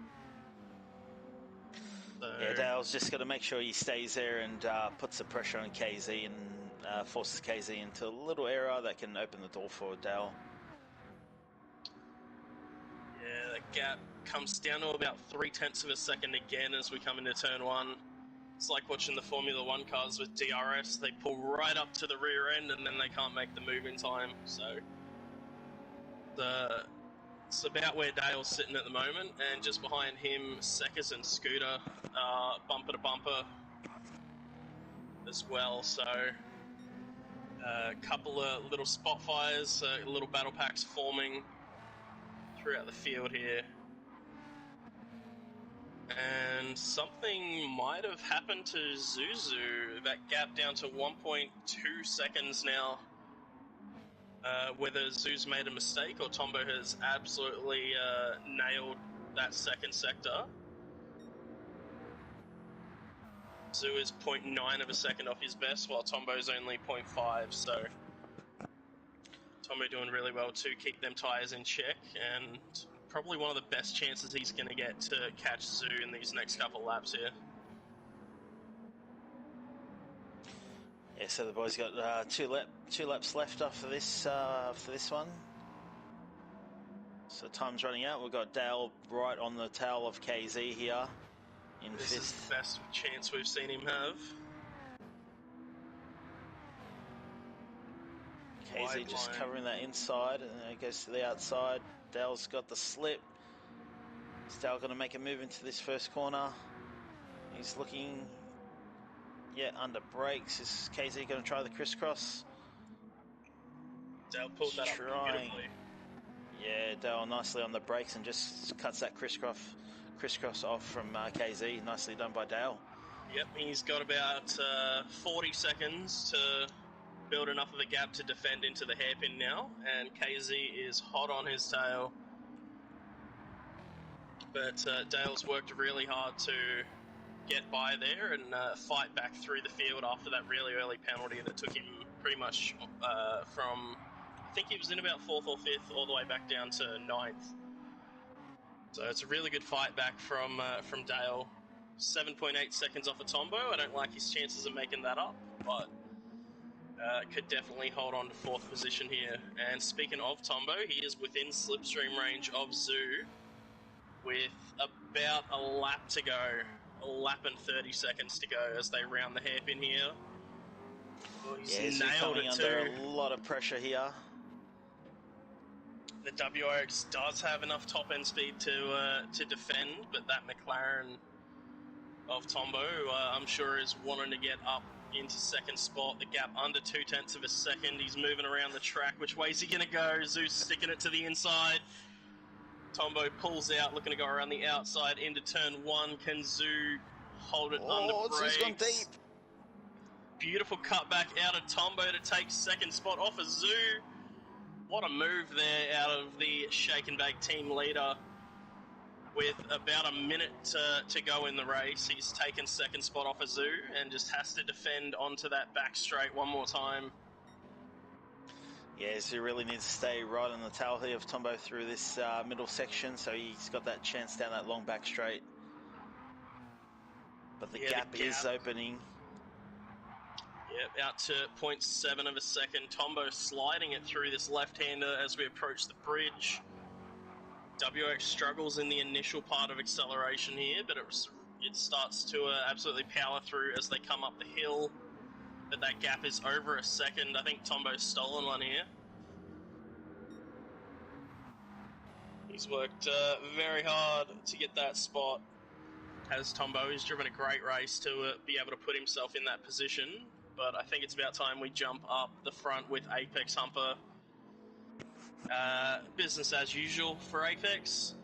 So, Yeah, Dale's just got to make sure he stays there and puts the pressure on KZ and forces KZ into a little error that can open the door for Dale. yeah, that gap comes down to about 0.3 of a second again as we come into turn one. It's like watching the Formula One cars with DRS. They pull right up to the rear end and then they can't make the move in time. So it's about where Dale's sitting at the moment, and just behind him, Seckers and Scooter bumper to bumper as well. So a couple of little spot fires, little battle packs forming throughout the field here. And something might have happened to Zuzu. That gap down to 1.2 seconds now. Whether Zu's made a mistake or Tombo has absolutely nailed that second sector. Zu is 0.9 of a second off his best, while Tombo's only 0.5, so Tombo doing really well to keep them tyres in check, and probably one of the best chances he's going to get to catch Zu in these next couple laps here. Yeah, so the boys got two laps left after this one. So time's running out. We've got Dale right on the tail of KZ here in This fifth. is the best chance we've seen him have. KZ Wide just line. covering that inside, and then it goes to the outside. Dale's got the slip. Is Dale going to make a move into this first corner? He's looking, under brakes. Is KZ going to try the crisscross? Dale pulled that up beautifully. Yeah, Dale nicely on the brakes and just cuts that crisscross off from KZ. Nicely done by Dale. Yep, he's got about 40 seconds to build enough of a gap to defend into the hairpin now, and KZ is hot on his tail. But Dale's worked really hard to get by there and fight back through the field after that really early penalty that took him pretty much from, I think he was in about 4th or 5th, all the way back down to 9th. So it's a really good fight back from Dale. 7.8 seconds off of Tombo. I don't like his chances of making that up, but could definitely hold on to 4th position here. And speaking of Tombo, he is within slipstream range of Zu with about a lap to go. A lap and 30 seconds to go as they round the hairpin here. Well, he's nailed it under too. a lot of pressure here. The WRX does have enough top-end speed to defend, but that McLaren of Tombo, I'm sure, is wanting to get up into second spot. The gap under 0.2 of a second. He's moving around the track. Which way is he going to go? Zu's sticking it to the inside. Tombo pulls out, looking to go around the outside into turn one. Can Zu hold it under brakes? Zu's gone deep. Beautiful cutback out of Tombo to take second spot off of Zu. What a move there out of the Shake and Bake team leader. With about a minute to go in the race, he's taken second spot off of Zu and just has to defend onto that back straight one more time. Yeah, Zu really needs to stay right on the tail here of Tombo through this middle section, so he's got that chance down that long back straight. But the gap is opening. Yep, out to 0.7 of a second. Tombo sliding it through this left-hander as we approach the bridge. WX struggles in the initial part of acceleration here, but it starts to absolutely power through as they come up the hill. But that gap is over a second. I think Tombo's stolen one here. He's worked very hard to get that spot. As Tombo, he's driven a great race to be able to put himself in that position. But I think it's about time we jump up the front with Apex Humper. Business as usual for Apex,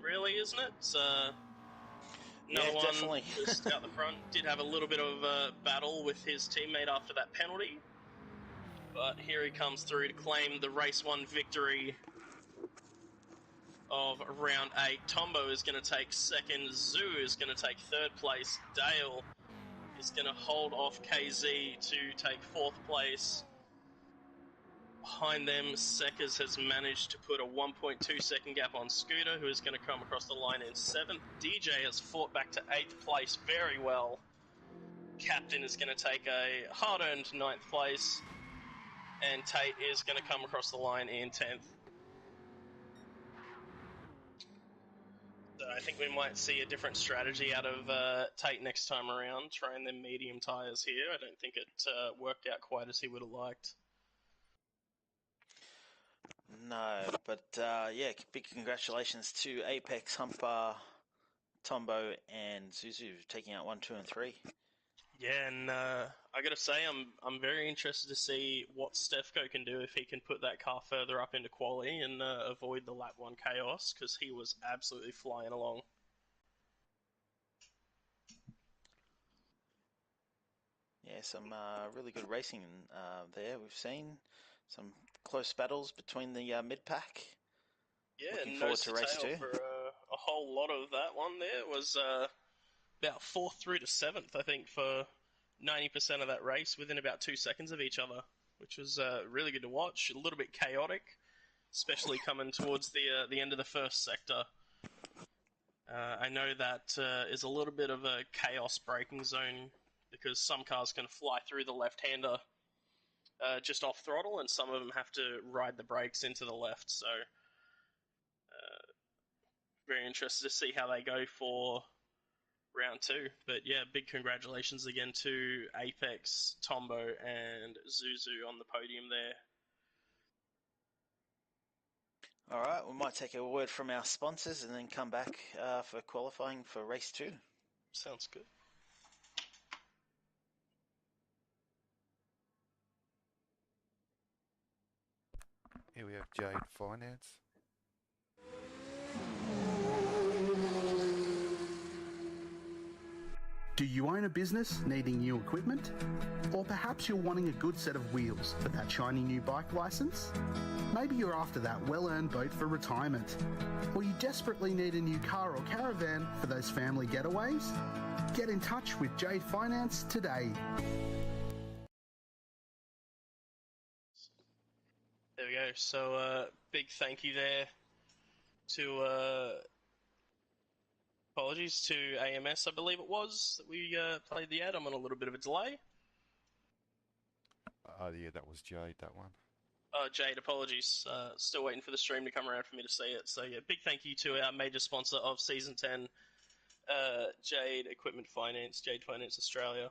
really, isn't it? Another one definitely. just out the front. Did have a little bit of a battle with his teammate after that penalty. But here he comes through to claim the race 1 victory of round 8. Tombo is going to take 2nd. Zoo is going to take 3rd place. Dale is going to hold off KZ to take 4th place. Behind them, Seckers has managed to put a 1.2 second gap on Scooter, who is going to come across the line in 7th. DJ has fought back to 8th place very well. Captain is going to take a hard-earned 9th place. And Tate is going to come across the line in 10th. So I think we might see a different strategy out of Tate next time around, trying them medium tyres here. I don't think it worked out quite as he would have liked. No, but big congratulations to Apex, Humper, Tombo, and Zuzu taking out 1, 2, and 3. Yeah, and I gotta say, I'm very interested to see what Stefko can do if he can put that car further up into quali and avoid the lap 1 chaos, because he was absolutely flying along. Yeah, some really good racing there. We've seen some close battles between the mid-pack. Yeah, Looking nose forward to to race tail 2. for a whole lot of that one there. It was about 4th through to 7th, I think, for 90% of that race, within about 2 seconds of each other, which was really good to watch. A little bit chaotic, especially coming towards the end of the first sector. I know that is a little bit of a chaos braking zone, because some cars can fly through the left-hander just off throttle, and some of them have to ride the brakes into the left, so very interested to see how they go for round 2. But yeah, big congratulations again to Apex, Tombo, and Zuzu on the podium there. All right, we might take a word from our sponsors and then come back for qualifying for race 2. Sounds good. Here we have Jade Finance. Do you own a business needing new equipment? Or perhaps you're wanting a good set of wheels for that shiny new bike license? Maybe you're after that well-earned boat for retirement. Or you desperately need a new car or caravan for those family getaways? Get in touch with Jade Finance today. There we go. So big thank you there to apologies to AMS, I believe it was, that we played the ad. I'm on a little bit of a delay. Yeah, that was Jade, that one. Jade, apologies. Still waiting for the stream to come around for me to see it. So yeah, big thank you to our major sponsor of Season 10, Jade Equipment Finance, Jade Finance Australia.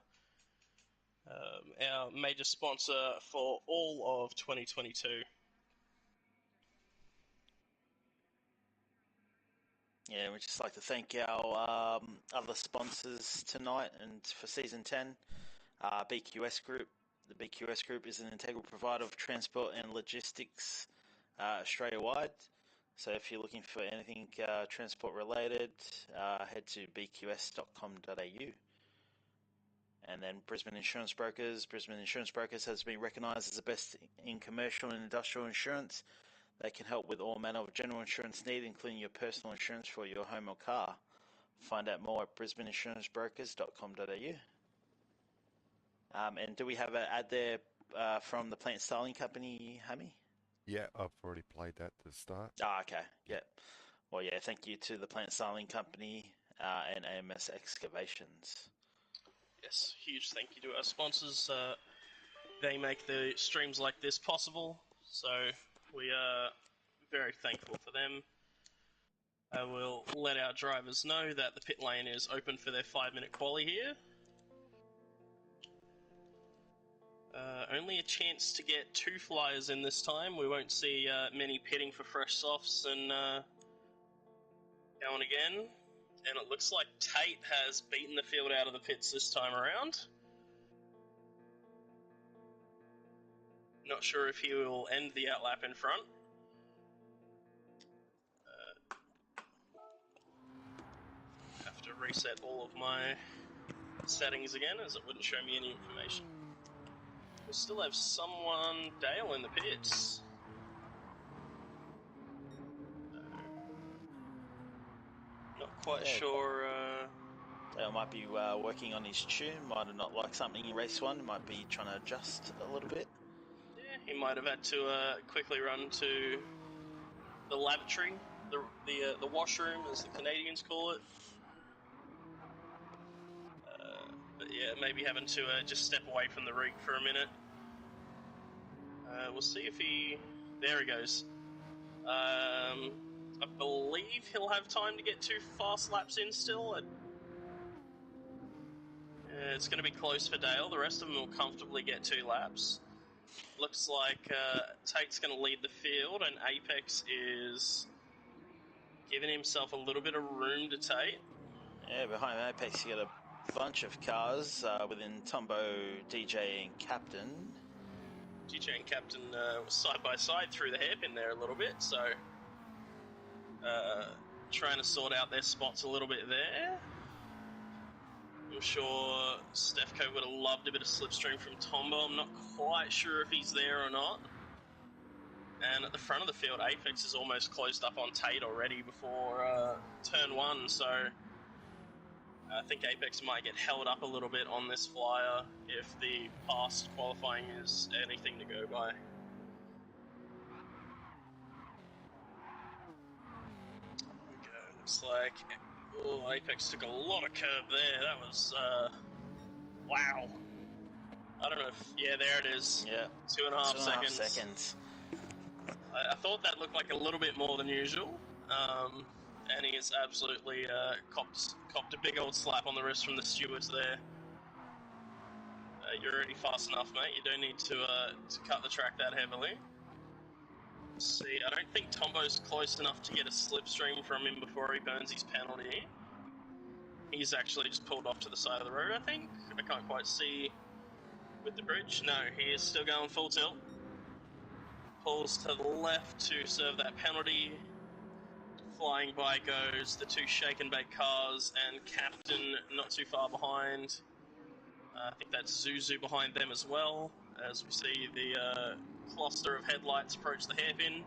Our major sponsor for all of 2022. Yeah, we'd just like to thank our other sponsors tonight and for Season 10, BQS Group. The BQS Group is an integral provider of transport and logistics Australia-wide. So if you're looking for anything transport related, head to bqs.com.au. And then Brisbane Insurance Brokers. Brisbane Insurance Brokers has been recognised as the best in commercial and industrial insurance. They can help with all manner of general insurance needs, including your personal insurance for your home or car. Find out more at brisbaneinsurancebrokers.com.au. And do we have an ad there from the Plant Styling Company, Hammy? Yeah, I've already played that to start. Okay. Yeah. Well, yeah, thank you to the Plant Styling Company and AMS Excavations. Yes, huge thank you to our sponsors. They make the streams like this possible, so we are very thankful for them. I will let our drivers know that the pit lane is open for their 5-minute quali here. Only a chance to get 2 flyers in this time. We won't see many pitting for fresh softs and going again. And it looks like Tate has beaten the field out of the pits this time around. Not sure if he will end the outlap in front. Have to reset all of my settings again, as it wouldn't show me any information. We still have someone, Dale, in the pits. Not quite sure. Dale might be working on his tune, might have not liked something in race 1, might be trying to adjust a little bit. Yeah, he might have had to quickly run to the lavatory, the washroom, as the Canadians call it. But yeah, maybe having to just step away from the rig for a minute. We'll see if he... There he goes. I believe he'll have time to get 2 fast laps in still. It's going to be close for Dale. The rest of them will comfortably get 2 laps. Looks like Tate's going to lead the field, and Apex is giving himself a little bit of room to Tate. Yeah, behind Apex you got a bunch of cars within Tombo, DJ and Captain. DJ and Captain side by side through the hairpin there a little bit, so trying to sort out their spots a little bit there. I'm sure Stefko would have loved a bit of slipstream from Tombo. I'm not quite sure if he's there or not. And at the front of the field, Apex is almost closed up on Tate already before turn 1, so I think Apex might get held up a little bit on this flyer if the past qualifying is anything to go by. Looks like Apex took a lot of curb there. That was wow. I don't know if there it is. Yeah, 2.5 2.5 seconds. seconds. I thought that looked like a little bit more than usual, and he has absolutely copped a big old slap on the wrist from the stewards there. You're already fast enough, mate. You don't need to cut the track that heavily. Let's see, I don't think Tombo's close enough to get a slipstream from him before he burns his penalty. He's actually just pulled off to the side of the road, I think. I can't quite see with the bridge. No, he is still going full tilt. Pulls to the left to serve that penalty. Flying by goes the 2 shake and bake cars, and Captain not too far behind. I think that's Zuzu behind them as well, as we see the cluster of headlights approach the hairpin.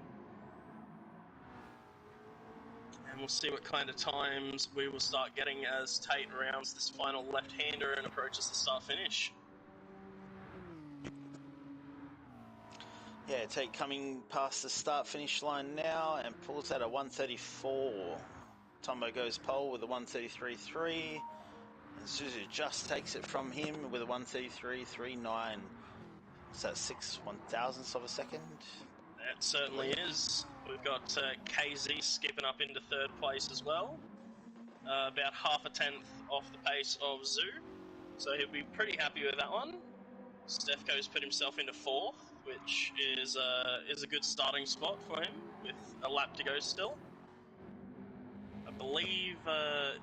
And we'll see what kind of times we will start getting as Tate rounds this final left-hander and approaches the start-finish. Yeah, Tate coming past the start-finish line now and pulls out a 134. Tombo goes pole with a 133.3. And Zuzu just takes it from him with a 133.39. So that's 6/1000ths of a second. That certainly is. We've got KZ skipping up into 3rd place as well. About half a tenth off the pace of Zoo. So he'll be pretty happy with that one. Stefko's put himself into 4th, which is a good starting spot for him, with a lap to go still. I believe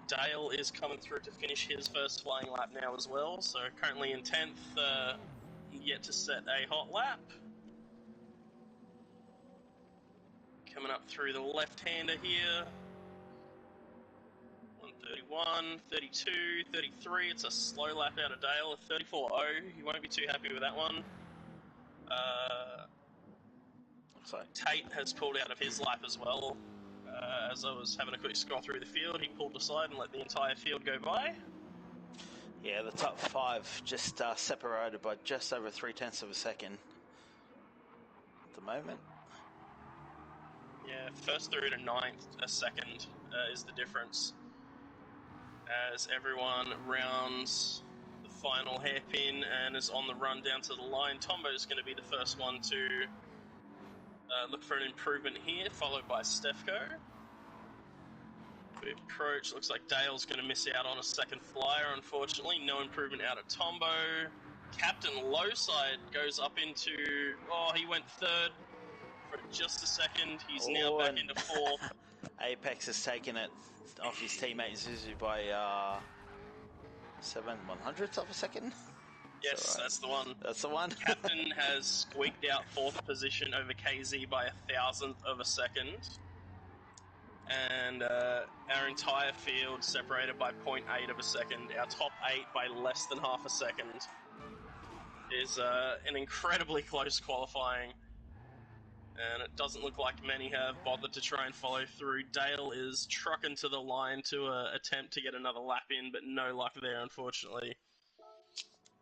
Dale is coming through to finish his first flying lap now as well, so currently in 10th, yet to set a hot lap. Coming up through the left-hander here. 131, 32, 33. It's a slow lap out of Dale. A 34.0. He won't be too happy with that one. Looks like Tate has pulled out of his lap as well. As I was having a quick scroll through the field, he pulled aside and let the entire field go by. yeah, the top 5 just separated by just over 0.3 of a second at the moment. Yeah, first through to 9th, a second is the difference. As everyone rounds the final hairpin and is on the run down to the line, Tombo's going to be the first one to look for an improvement here, followed by Stefko. We approach, looks like Dale's going to miss out on a second flyer, unfortunately. No improvement out of Tombo. Captain Lowside goes up into... Oh, he went 3rd for just a second. He's now back into 4th. Apex has taken it off his teammate Zuzu by 7/100ths of a second. Yes, right? that's the one. That's the one. Captain has squeaked out 4th position over KZ by 1,000th of a second. and our entire field separated by 0.8 of a second. Our top 8 by less than half a second. Is an incredibly close qualifying, and it doesn't look like many have bothered to try and follow through. Dale is trucking to the line to attempt to get another lap in, but no luck there, unfortunately.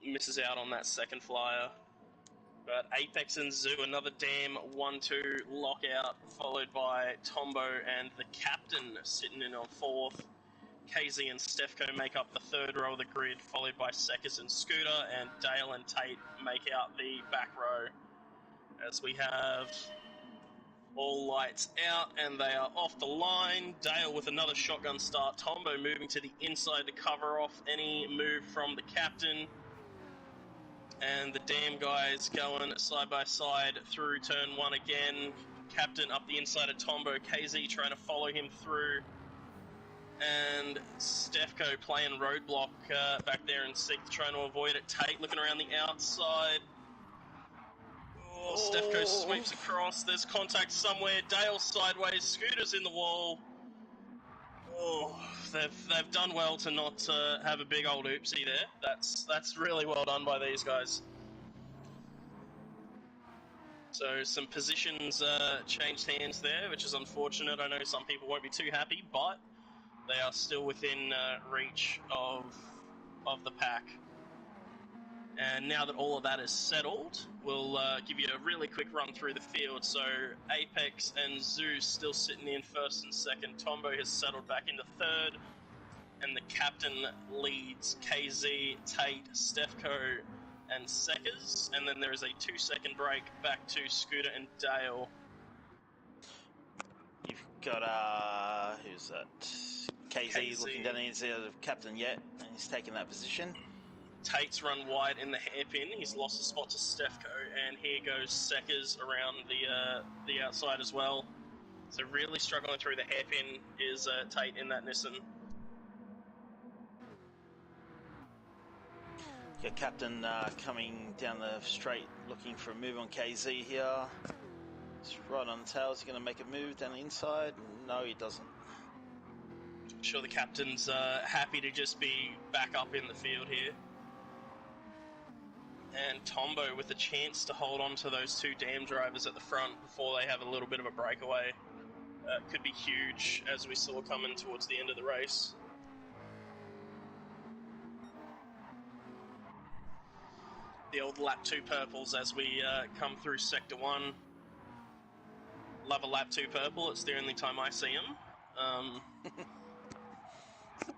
Misses out on that second flyer. But Apex and Zoo, another damn 1-2 lockout, followed by Tombo and the captain sitting in on fourth. KZ and Stefko make up the third row of the grid, followed by Seckers and Scooter, and Dale and Tate make out the back row. As we have all lights out, and they are off the line. Dale with another shotgun start. Tombo moving to the inside to cover off any move from the captain. And the damn guys going side by side through turn one again. Captain up the inside of Tombo. KZ trying to follow him through. And Stefko playing roadblock back there in sixth, trying to avoid it. Tate looking around the outside. Oh, Stefko sweeps across. There's contact somewhere. Dale sideways. Scooter's in the wall. Oh, they've done well to not have a big old oopsie there. That's really well done by these guys. So some positions changed hands there, which is unfortunate. I know some people won't be too happy, but they are still within reach of the pack. And now that all of that is settled, we'll give you a really quick run through the field. So Apex and Zeus still sitting in first and second. Tombo has settled back into third. And the captain leads KZ, Tate, Stefko, and Seckers. And then there is a 2-second break back to Scooter and Dale. You've got, who's that? KZ looking down the inside of the captain yet, and he's taking that position. Tate's run wide in the hairpin. He's lost a spot to Stefko, and here goes Seckers around the outside as well. So really struggling through the hairpin is Tate in that Nissan. Your captain coming down the straight, looking for a move on KZ here. It's right on the tail. Is he going to make a move down the inside? No, he doesn't. I'm sure the captain's happy to just be back up in the field here. And Tombo with a chance to hold on to those two damn drivers at the front before they have a little bit of a breakaway. Could be huge, as we saw coming towards the end of the race. The old lap 2 purples as we come through sector 1. Love a lap 2 purple, it's the only time I see them.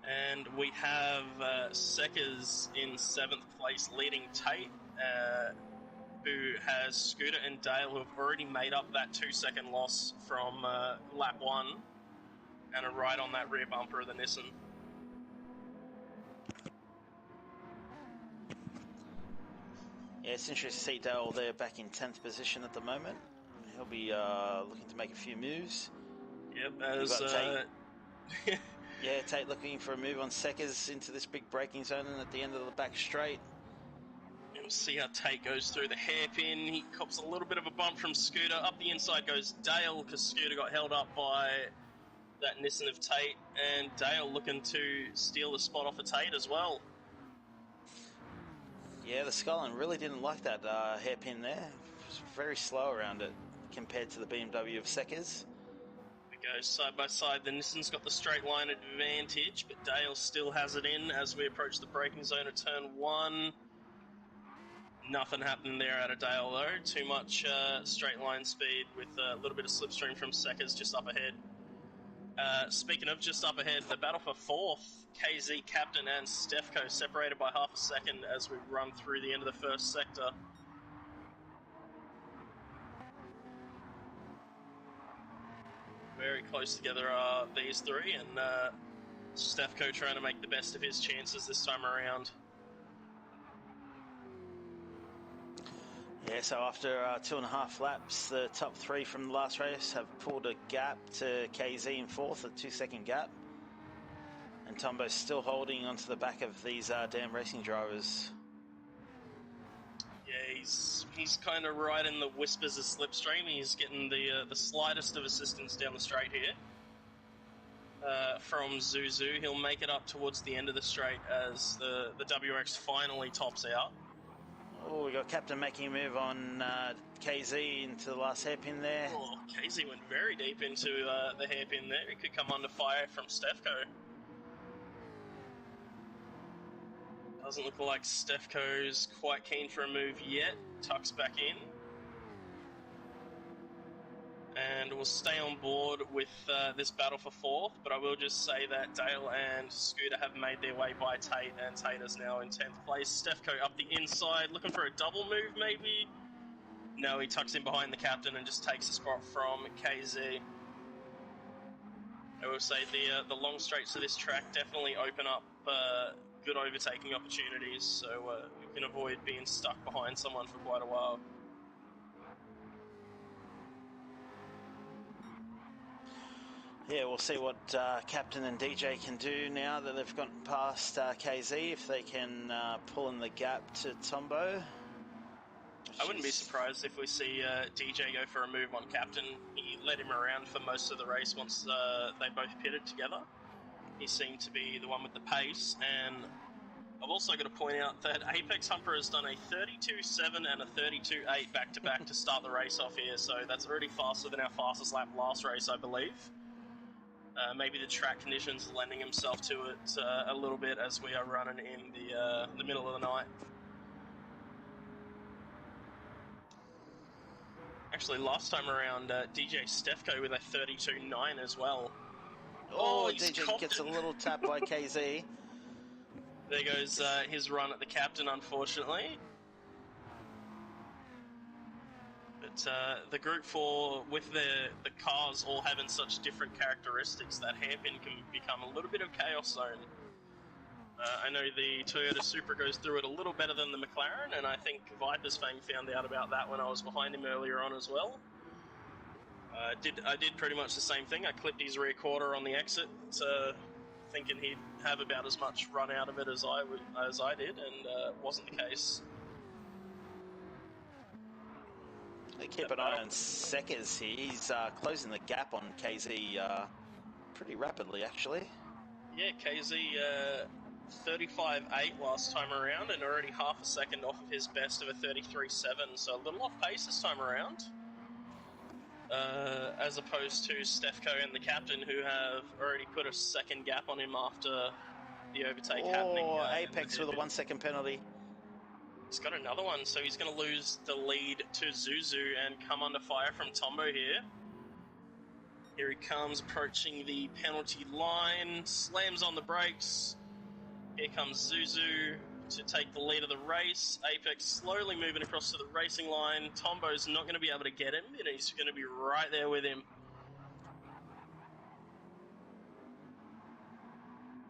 And we have Seckers in 7th place leading Tate, who has Scooter and Dale, who have already made up that 2-second loss from lap 1 and are right on that rear bumper of the Nissan. Yeah, it's interesting to see Dale there back in 10th position at the moment. He'll be looking to make a few moves. Yep, as Tate. Yeah, Tate looking for a move on Seckers into this big braking zone and at the end of the back straight. You'll see how Tate goes through the hairpin. He cops a little bit of a bump from Scooter. Up the inside goes Dale, because Scooter got held up by that Nissan of Tate. And Dale looking to steal the spot off of Tate as well. Yeah, the Skyline really didn't like that hairpin there. It was very slow around it compared to the BMW of Seckers. We go side by side. The Nissan's got the straight line advantage, but Dale still has it in as we approach the braking zone of turn 1. Nothing happening there out of Dale though. Too much straight line speed with a little bit of slipstream from Seckers just up ahead. Speaking of just up ahead, the battle for 4th, KZ, Captain and Stefko separated by half a second as we run through the end of the first sector. Very close together are these three, and Stefko trying to make the best of his chances this time around. Yeah, so after 2.5 laps, the top 3 from the last race have pulled a gap to KZ in 4th, a 2-second gap. And Tombo's still holding onto the back of these damn racing drivers. Yeah, he's kind of right in the whispers of slipstream. He's getting the slightest of assistance down the straight here. from Zuzu. He'll make it up towards the end of the straight as the WX finally tops out. Oh, we got Captain making a move on KZ into the last hairpin there. Oh, KZ went very deep into the hairpin there. He could come under fire from Stefko. Doesn't look like Stefko's quite keen for a move yet. Tucks back in. And we'll stay on board with this battle for fourth, but I will just say that Dale and Scooter have made their way by Tate, and Tate is now in 10th place. Stefko up the inside, looking for a double move maybe? No, he tucks in behind the captain and just takes a spot from KZ. I will say the long straights of this track definitely open up good overtaking opportunities, so you can avoid being stuck behind someone for quite a while. Yeah, we'll see what Captain and DJ can do now that they've gotten past KZ, if they can pull in the gap to Tombo. I wouldn't be surprised if we see DJ go for a move on Captain. He led him around for most of the race once they both pitted together. He seemed to be the one with the pace, and I've also got to point out that Apex Humper has done a 32.7 and a 32.8 back-to-back to start the race off here, so that's already faster than our fastest lap last race, I believe. Maybe the track conditions lending himself to it a little bit as we are running in the middle of the night. Actually, last time around, DJ Stefko with a 32.9 as well. Oh, DJ gets a little tap by KZ. There goes his run at the captain, unfortunately. But the Group 4, with the cars all having such different characteristics, that hairpin can become a little bit of chaos zone. I know the Toyota Supra goes through it a little better than the McLaren, and I think Viper's Fang found out about that when I was behind him earlier on as well. I did pretty much the same thing. I clipped his rear quarter on the exit, thinking he'd have about as much run out of it as I did, and it wasn't the case. They keep an eye on Seckers here. He's closing the gap on KZ pretty rapidly, actually. Yeah, KZ 35.8 last time around, and already half a second off of his best of a 33.7, so a little off pace this time around. As opposed to Stefko and the captain, who have already put a second gap on him after the overtake happening. Apex with a 1 second penalty. He's got another one, so he's going to lose the lead to Zuzu and come under fire from Tombo here. Here he comes, approaching the penalty line, slams on the brakes. Here comes Zuzu to take the lead of the race. Apex slowly moving across to the racing line. Tombo's not going to be able to get him, and he's going to be right there with him.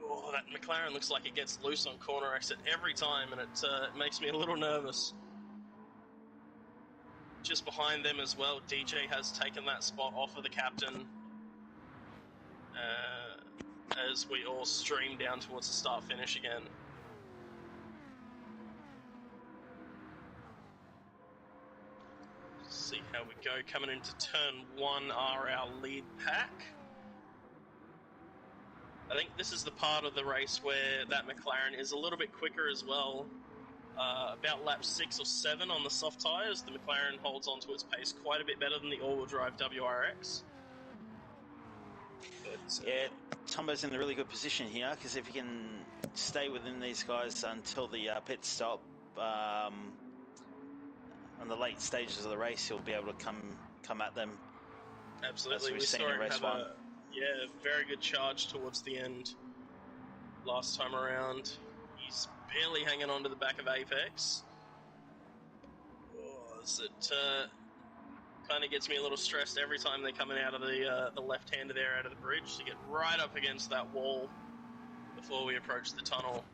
Oh, that McLaren looks like it gets loose on corner exit every time, and it makes me a little nervous. Just behind them as well, DJ has taken that spot off of the captain as we all stream down towards the start-finish again. See how we go. Coming into turn 1 are our lead pack. I think this is the part of the race where that McLaren is a little bit quicker as well. About lap 6 or 7 on the soft tyres, the McLaren holds onto its pace quite a bit better than the all-wheel drive WRX. But, yeah, Tombo's in a really good position here, because if he can stay within these guys until the pit stop, on the late stages of the race, he'll be able to come at them. Absolutely, we saw him have a very good charge towards the end last time around. He's barely hanging on to the back of Apex. Kind of gets me a little stressed every time they're coming out of the left-hander there out of the bridge to get right up against that wall before we approach the tunnel.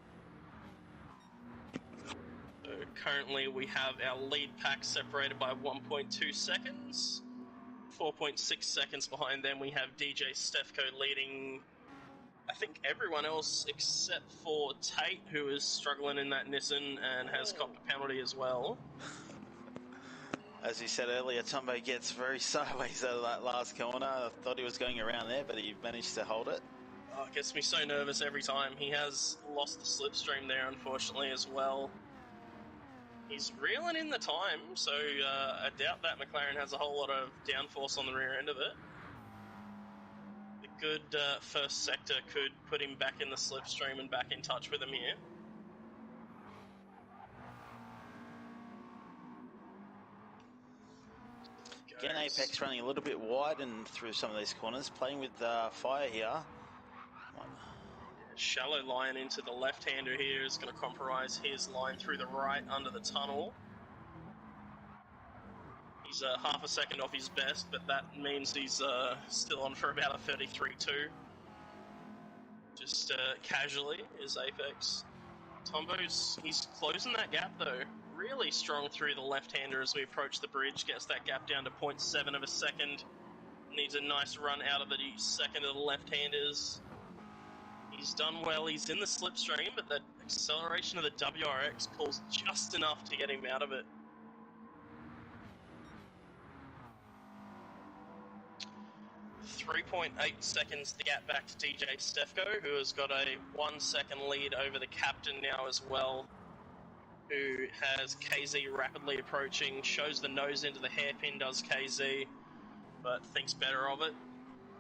So currently we have our lead pack separated by 1.2 seconds. 4.6 seconds behind them we have DJ Stefko leading, I think, everyone else except for Tate, who is struggling in that Nissan and has copped a penalty as well. As you said earlier, Tombo gets very sideways out of that last corner. I thought he was going around there, but he managed to hold it. Oh, it gets me so nervous every time. He has lost the slipstream there, unfortunately, as well. He's reeling in the time, so I doubt that McLaren has a whole lot of downforce on the rear end of it. The good first sector could put him back in the slipstream and back in touch with him here. Again, Apex running a little bit wide and through some of these corners, playing with fire here. Shallow line into the left-hander here is going to compromise his line through the right under the tunnel. He's half a second off his best, but that means he's still on for about a 33.2. Just casually is Apex. Tombo's, he's closing that gap though. Really strong through the left-hander as we approach the bridge. Gets that gap down to 0.7 of a second. Needs a nice run out of the second of the left-handers. He's done well. He's in the slipstream, but the acceleration of the WRX pulls just enough to get him out of it. .8 seconds to get back to DJ Stefko, who has got a 1 second lead over the captain now as well, who has KZ rapidly approaching, shows the nose into the hairpin, does KZ, but thinks better of it,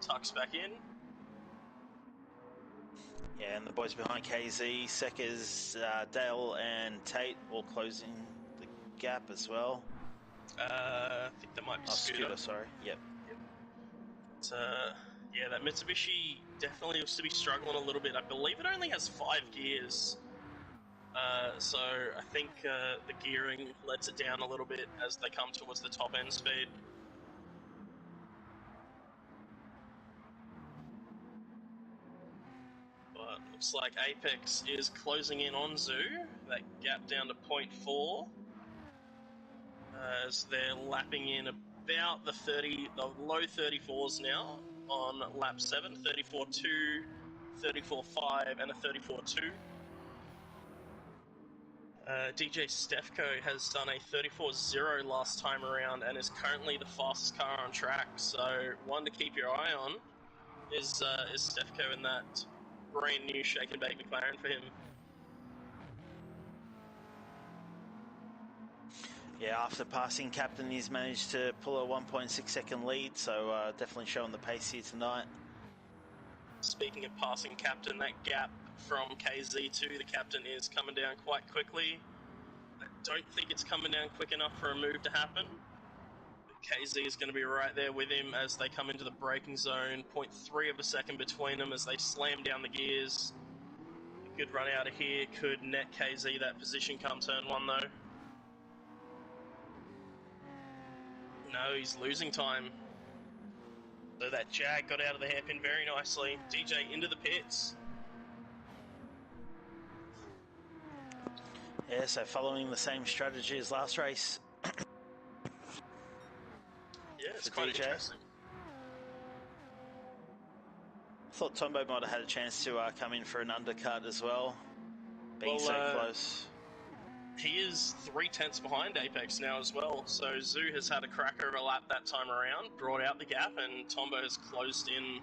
tucks back in. Yeah, and the boys behind KZ, Seckers, Dale and Tate all closing the gap as well. I think that might be Scooter. Sorry, yep. But, yeah, that Mitsubishi definitely looks to be struggling a little bit. I believe it only has 5 gears. So I think the gearing lets it down a little bit as they come towards the top end speed. But looks like Apex is closing in on Zoo. That gap down to 0.4. As they're lapping in about the low 34s now on lap 7, 34.2, 34.5 and a 34.2. DJ Stefko has done a 34.0 last time around and is currently the fastest car on track, so one to keep your eye on is Stefko in that brand new shake and bake McLaren for him. Yeah, after passing captain, he's managed to pull a 1.6 second lead, so definitely showing the pace here tonight. Speaking of passing captain, that gap from KZ to the captain is coming down quite quickly. I don't think it's coming down quick enough for a move to happen. KZ is going to be right there with him as they come into the braking zone. 0.3 of a second between them as they slam down the gears. A good run out of here could net KZ that position come turn 1 though. No, he's losing time. So that Jag got out of the hairpin very nicely. DJ into the pits. Yeah, so following the same strategy as last race. Yeah, it's quite interesting. I thought Tombo might have had a chance to come in for an undercut as well, being so close. He is 3/10 behind Apex now as well, so Zoo has had a cracker of a lap that time around, brought out the gap, and Tombo has closed in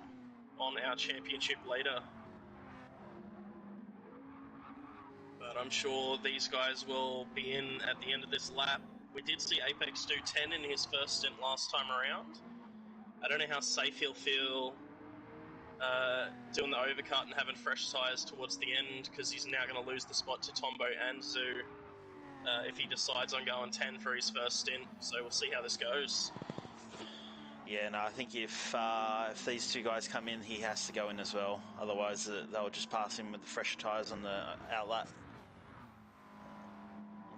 on our championship leader. But I'm sure these guys will be in at the end of this lap. We did see Apex do 10 in his first stint last time around. I don't know how safe he'll feel doing the overcut and having fresh tyres towards the end, because he's now going to lose the spot to Tombo and Zoo if he decides on going 10 for his first stint. So we'll see how this goes. Yeah, no, I think if these two guys come in, he has to go in as well. Otherwise, they'll just pass him with the fresh tyres on the outlap.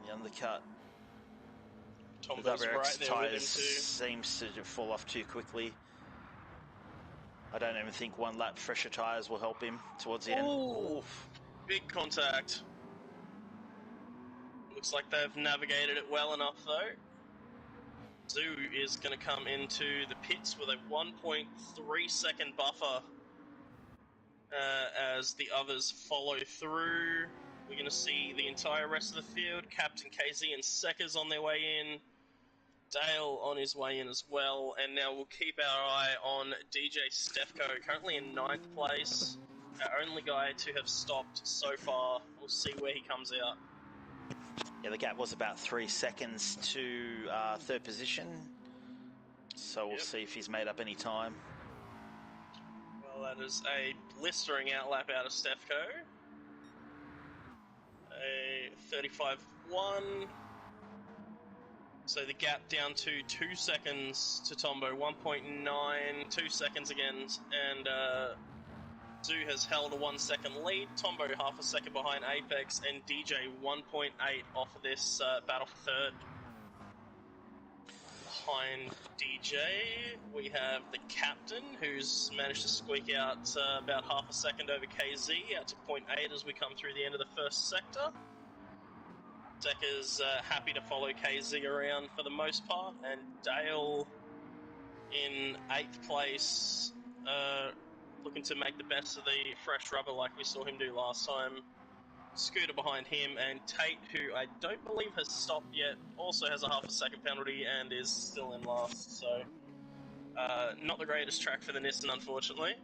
In the undercut. Tombo's the right there with him too. Seems to fall off too quickly. I don't even think one lap fresher tyres will help him towards the end. Oof. Big contact. Looks like they've navigated it well enough though. Zoo is going to come into the pits with a 1.3 second buffer as the others follow through. We're going to see the entire rest of the field. Captain KZ and Seckers on their way in. Dale on his way in as well. And now we'll keep our eye on DJ Stefko, currently in 9th place. our only guy to have stopped so far. We'll see where he comes out. Yeah, the gap was about 3 seconds to third position. So we'll see if he's made up any time. Well, that is a blistering outlap out of Stefko. A 35.1. So the gap down to 2 seconds to Tombo, 1.9, 2 seconds again, and Zoo has held a 1 second lead. Tombo half a second behind Apex, and DJ 1.8 off of this battle for third. Behind DJ, we have the captain, who's managed to squeak out about half a second over KZ, out to 0.8 as we come through the end of the first sector. Sekker's happy to follow KZ around for the most part, and Dale in 8th place, looking to make the best of the fresh rubber like we saw him do last time. Scooter behind him, and Tate, who I don't believe has stopped yet, also has a half a second penalty and is still in last, so not the greatest track for the Nissan, unfortunately.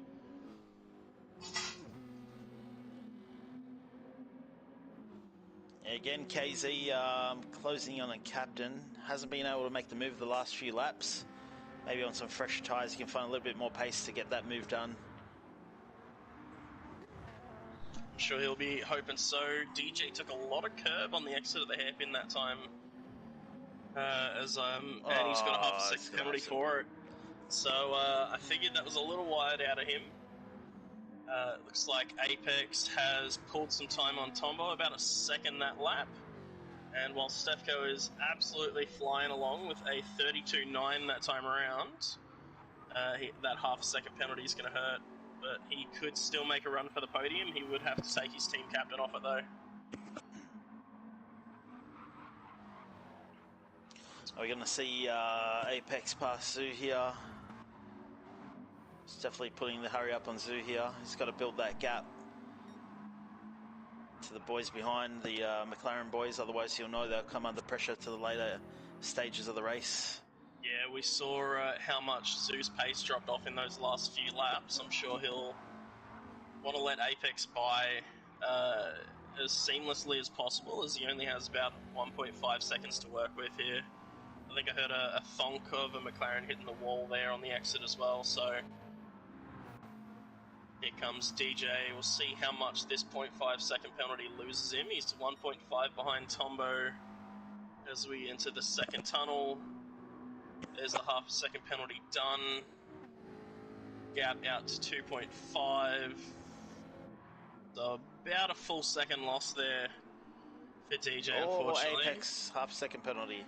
Again, KZ closing on a captain. Hasn't been able to make the move the last few laps. Maybe on some fresh tyres, you can find a little bit more pace to get that move done. I'm sure he'll be hoping so. DJ took a lot of curb on the exit of the hairpin that time. And he's got a half a second penalty for it. So I figured that was a little wide out of him. Looks like Apex has pulled some time on Tombo, about a second that lap. And while Stefko is absolutely flying along with a 32.9 that time around, that half a second penalty is going to hurt. But he could still make a run for the podium. He would have to take his team captain off it, though. We're going to see Apex pass Zoo here. He's definitely putting the hurry up on Zoo here. He's got to build that gap to the boys behind, the McLaren boys. Otherwise, he'll know they'll come under pressure to the later stages of the race. Yeah, we saw how much Zoo's pace dropped off in those last few laps. I'm sure he'll want to let Apex by as seamlessly as possible, as he only has about 1.5 seconds to work with here. I think I heard a thonk of a McLaren hitting the wall there on the exit as well, so here comes DJ. We'll see how much this 0.5 second penalty loses him. He's 1.5 behind Tombo as we enter the second tunnel. There's the half a second penalty done. Gap out to 2.5. So about a full second loss there for DJ, unfortunately. Apex, half a second penalty.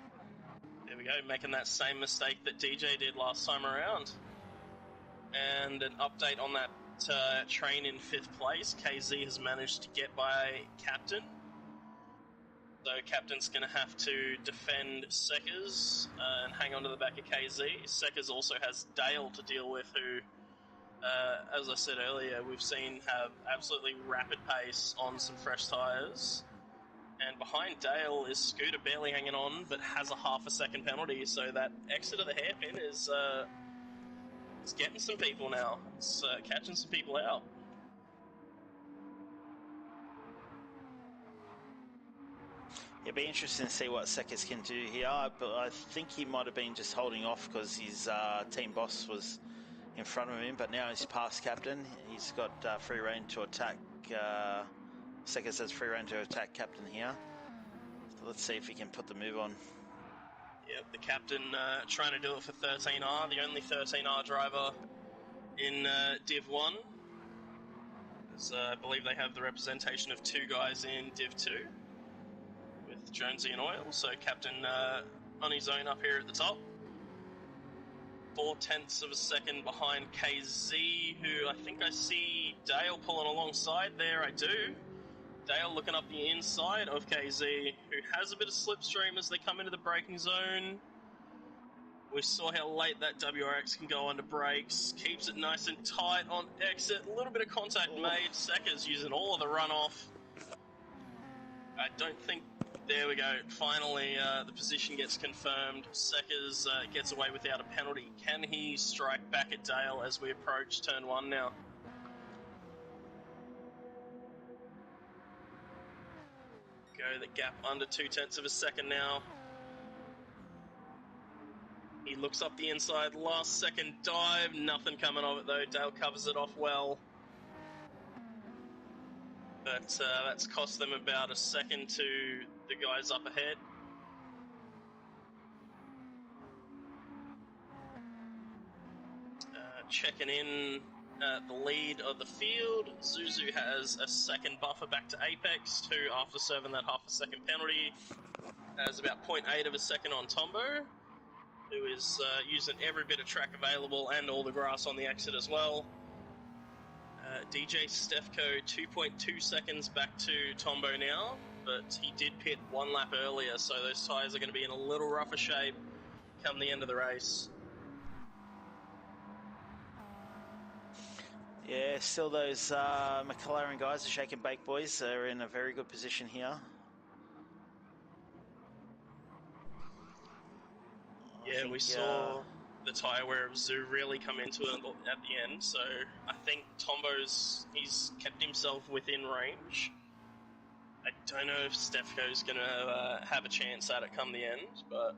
There we go, making that same mistake that DJ did last time around. And an update on that train in 5th place. KZ has managed to get by Captain. So Captain's going to have to defend Seckers and hang on to the back of KZ. Seckers also has Dale to deal with, who, as I said earlier, we've seen have absolutely rapid pace on some fresh tyres. And behind Dale is Scooter, barely hanging on, but has a half a second penalty. So that exit of the hairpin is getting some people now. It's catching some people out. It'll be interesting to see what Seckers can do here, but I think he might have been just holding off because his team boss was in front of him, but now he's past Captain. He's got free rein to attack. Seckers has free rein to attack Captain here. So let's see if he can put the move on. Yep, the Captain trying to do it for 13R, the only 13R driver in Div 1. As, I believe they have the representation of 2 guys in Div 2. With Jonesy and Oil, so Captain on his own up here at the top. 0.4 of a second behind KZ, who I think I see Dale pulling alongside there. I do. Dale looking up the inside of KZ, who has a bit of slipstream as they come into the braking zone. We saw how late that WRX can go under brakes. Keeps it nice and tight on exit. A little bit of contact made. Sekker's using all of the runoff. I don't think... There we go. Finally, the position gets confirmed. Seckers gets away without a penalty. Can he strike back at Dale as we approach turn 1 now? go, the gap under 0.2 of a second now. He looks up the inside, last second dive, nothing coming of it though. Dale covers it off well. But that's cost them about a second to the guys up ahead. Checking in at the lead of the field, Zuzu has a second buffer back to Apex, who after serving that half a second penalty has about 0.8 of a second on Tombo, who is using every bit of track available and all the grass on the exit as well. DJ Stefko 2.2 seconds back to Tombo now, but he did pit 1 lap earlier, so those tyres are going to be in a little rougher shape come the end of the race. Yeah, still those McLaren guys, the Shake and Bake boys, are in a very good position here. Yeah, we saw the tyre wear of Zoo really come into it at the end, so I think he's kept himself within range. I don't know if Stefko's going to have a chance at it come the end, but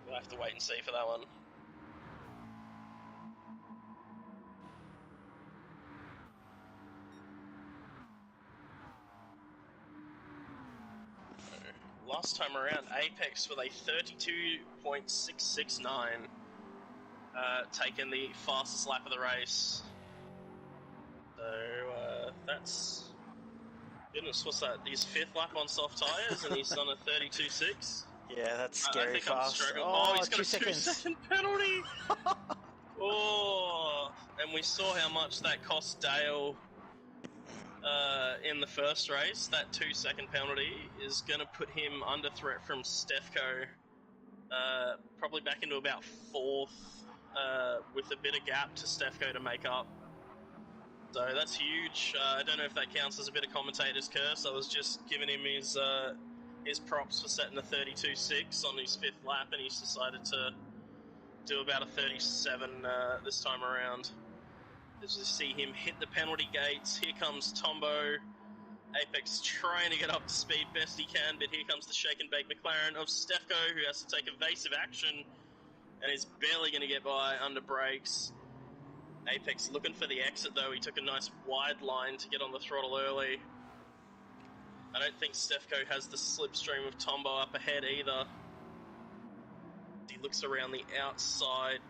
we'll have to wait and see for that one. Last time around, Apex with a 32.669, taking the fastest lap of the race. So that's... Goodness, what's that? His 5th lap on soft tyres, and he's done a 32.6. Yeah, that's scary I think fast. I'm struggling. Oh, he's got a 2 seconds. 2-second penalty! Oh, and we saw how much that cost Dale in the first race. That 2-second penalty is going to put him under threat from Stefko, probably back into about 4th, with a bit of gap to Stefko to make up. So that's huge. I don't know if that counts as a bit of commentator's curse. I was just giving him his props for setting a 32.6 on his 5th lap, and he's decided to do about a 37 this time around. As you see him hit the penalty gates, here comes Tombo. Apex trying to get up to speed best he can, but here comes the Shake and Bake McLaren of Stefko, who has to take evasive action and is barely going to get by under brakes. Apex looking for the exit though. He took a nice wide line to get on the throttle early. I don't think Stefko has the slipstream of Tombo up ahead either. He looks around the outside,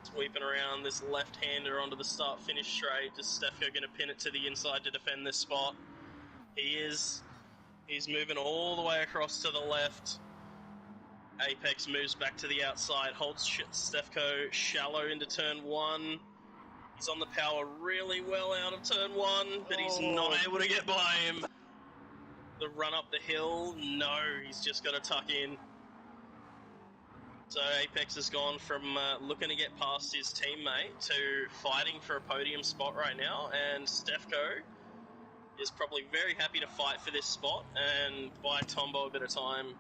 sweeping around this left-hander onto the start-finish straight. Is Stefko going to pin it to the inside to defend this spot? He is. He's moving all the way across to the left. Apex moves back to the outside, holds Stefko shallow into turn 1. He's on the power really well out of turn 1, but he's not able to get by him. The run up the hill, no, he's just got to tuck in. So Apex has gone from looking to get past his teammate to fighting for a podium spot right now, and Stefko is probably very happy to fight for this spot and buy Tombo a bit of time.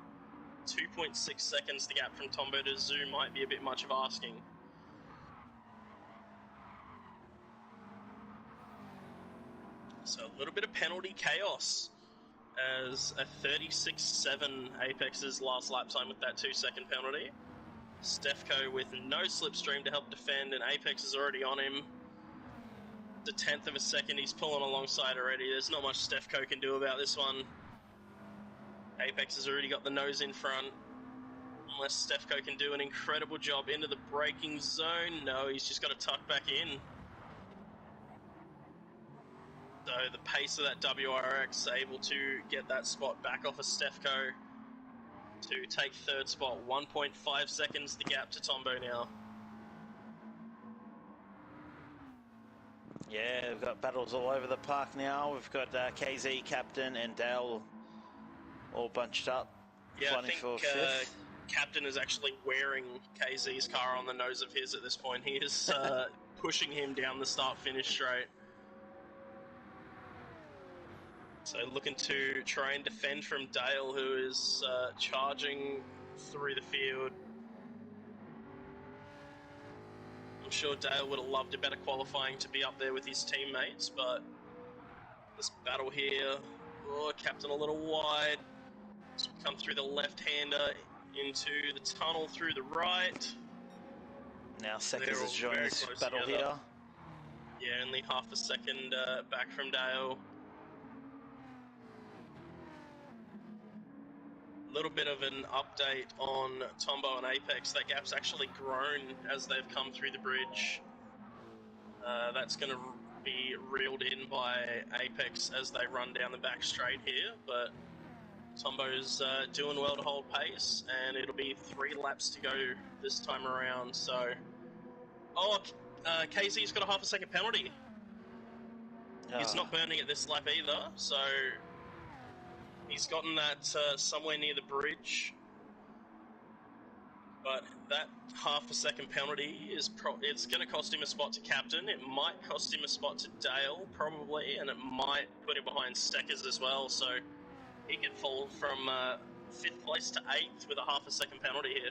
2.6 seconds the gap from Tombo to Zoo might be a bit much of asking. So a little bit of penalty chaos as a 36.7 Apex's last lap time with that 2-second penalty. Stefko with no slipstream to help defend, and Apex is already on him. The 1/10 of a second he's pulling alongside already. There's not much Stefko can do about this one. Apex has already got the nose in front. Unless Stefko can do an incredible job into the braking zone. No, he's just got to tuck back in. So the pace of that WRX able to get that spot back off of Stefko to take 3rd spot. 1.5 seconds the gap to Tombo now. Yeah, we've got battles all over the park now. We've got KZ, Captain, and Dale all bunched up. Yeah, I think for 5th. Captain is actually wearing KZ's car on the nose of his at this point. He is pushing him down the start-finish straight. So looking to try and defend from Dale, who is charging through the field. I'm sure Dale would have loved a better qualifying to be up there with his teammates, but this battle here Oh, Captain a little wide. So we come through the left-hander into the tunnel through the right. Now Seckers They're has all joined very this close battle together. here. Yeah, only half a second back from Dale. A little bit of an update on Tombo and Apex. That gap's actually grown as they've come through the bridge. That's going to be reeled in by Apex as they run down the back straight here, but Tombo's doing well to hold pace, and it'll be 3 laps to go this time around. So, KZ's got a half a second penalty. He's not burning it this lap either, so he's gotten that somewhere near the bridge. But that half a second penalty is it's going to cost him a spot to captain. It might cost him a spot to Dale, probably, and it might put him behind Steckers as well. So he could fall from 5th place to 8th with a half a second penalty here.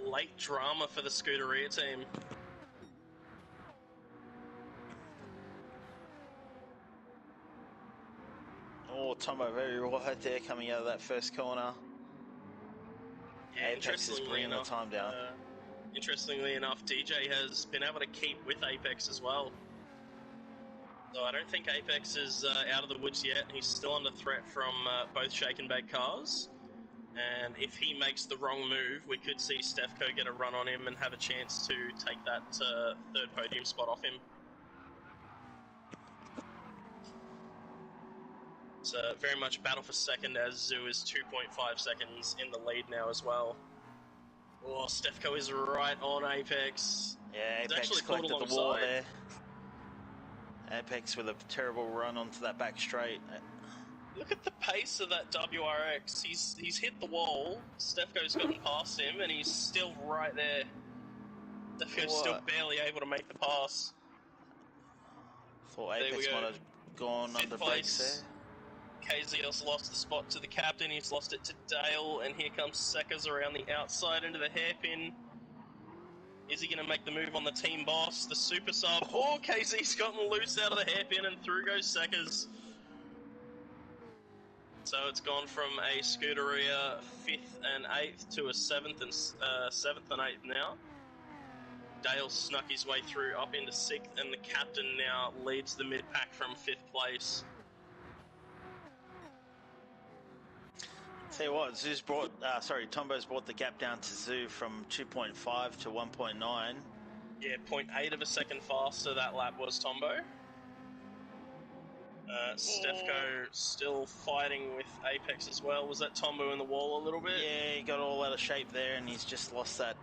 Late drama for the Scuderia team. Oh, Tombo very wide there coming out of that first corner. Yeah, Apex is bringing the time down. Interestingly enough, DJ has been able to keep with Apex as well. So I don't think Apex is out of the woods yet. He's still under threat from both shake and bake cars. And if he makes the wrong move, we could see Stefko get a run on him and have a chance to take that 3rd podium spot off him. It's very much battle for second, as Zoo is 2.5 seconds in the lead now as well. Oh, Stefko is right on Apex. Yeah, He's Apex collected the wall there. Apex with a terrible run onto that back straight. Look at the pace of that WRX. He's hit the wall. Stefko's gotten past him, and he's still right there. Stefko's still barely able to make the pass. Thought Apex might have gone under brakes there. KZ's lost the spot to the captain. He's lost it to Dale, and here comes Seckers around the outside into the hairpin. Is he going to make the move on the team boss, the super sub? Oh, KZ's gotten loose out of the hairpin, and through goes Seckers. So it's gone from a Scuderia 5th and 8th to a 7th and 8th now. Dale snuck his way through up into 6th, and the captain now leads the mid-pack from 5th place. Tell you what, Tombo's brought the gap down to Zoo from 2.5 to 1.9. Yeah, 0.8 of a second faster that lap was Tombo. Stefko still fighting with Apex as well. Was that Tombo in the wall a little bit? Yeah, he got all out of shape there, and he's just lost that.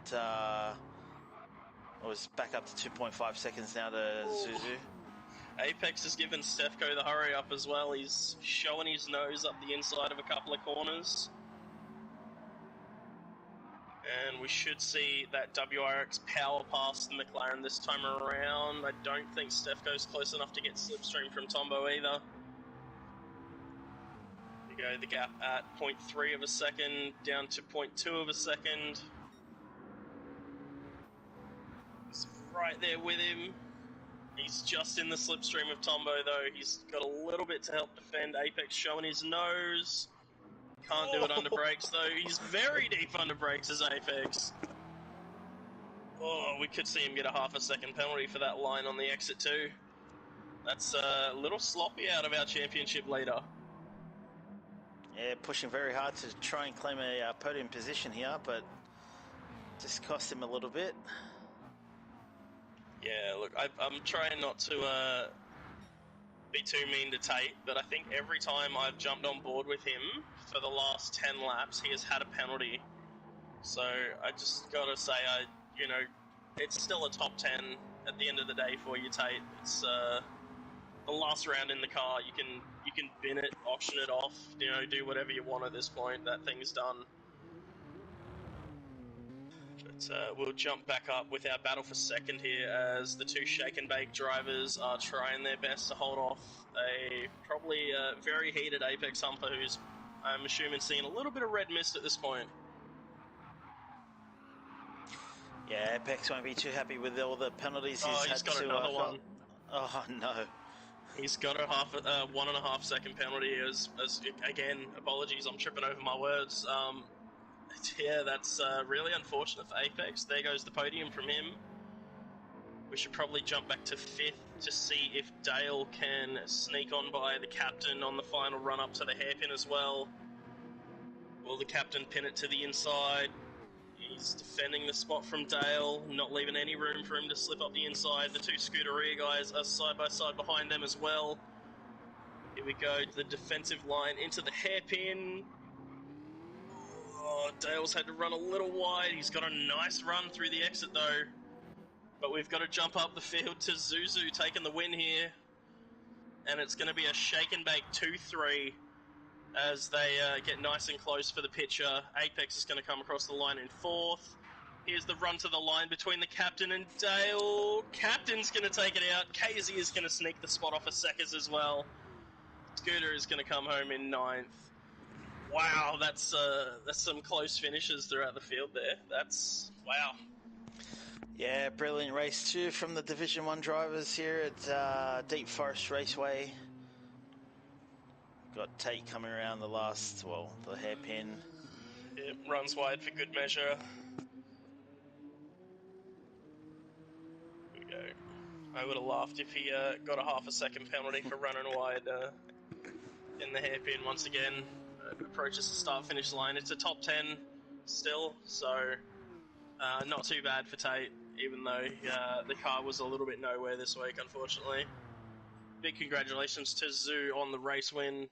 It was back up to 2.5 seconds now to Zuzu. Apex has given Stefko the hurry up as well. He's showing his nose up the inside of a couple of corners. And we should see that WRX power past the McLaren this time around. I don't think Stefko's close enough to get slipstream from Tombo either. There you go, the gap at 0.3 of a second, down to 0.2 of a second. He's right there with him. He's just in the slipstream of Tombo though. He's got a little bit to help defend. Apex showing his nose. Can't do it under brakes though. He's very deep under brakes as Apex. Oh, we could see him get a half a second penalty for that line on the exit too. That's a little sloppy out of our championship leader. Yeah, pushing very hard to try and claim a podium position here, but just cost him a little bit. Yeah, look, I'm trying not to be too mean to Tate, but I think every time I've jumped on board with him for the last 10 laps, he has had a penalty. So I just gotta say, it's still a top 10 at the end of the day for you, Tate. It's the last round in the car. You can bin it, auction it off, do whatever you want at this point. That thing's done. But we'll jump back up with our battle for second here as the two shake and bake drivers are trying their best to hold off a probably very heated Apex Humper who's, I'm assuming, seeing a little bit of red mist at this point. Yeah, Apex won't be too happy with all the penalties Oh, he's he's had got to another one. Oh no. He's got a 1.5 second penalty. As again, apologies, I'm tripping over my words. Yeah, that's really unfortunate for Apex. There goes the podium from him. We should probably jump back to 5th to see if Dale can sneak on by the captain on the final run up to the hairpin as well. Will the captain pin it to the inside? He's defending the spot from Dale, not leaving any room for him to slip up the inside. The two Scuderia guys are side by side behind them as well. Here we go, the defensive line into the hairpin. Oh, Dale's had to run a little wide. He's got a nice run through the exit though. But we've got to jump up the field to Zuzu taking the win here. And it's going to be a shake and bake 2-3 as they get nice and close for the picture. Apex is going to come across the line in 4th. Here's the run to the line between the captain and Dale. Captain's going to take it out. KZ is going to sneak the spot off of Seckers as well. Scooter is going to come home in 9th. Wow, that's some close finishes throughout the field there. That's wow. Yeah, brilliant race too from the Division 1 drivers here at Deep Forest Raceway. Got Tate coming around the hairpin. It runs wide for good measure. Here we go. I would have laughed if he got a 1/2 second penalty for running wide in the hairpin once again. Approaches the start-finish line. It's a top 10 still, so not too bad for Tate, even though the car was a little bit nowhere this week, unfortunately. Big congratulations to Zoo on the race win.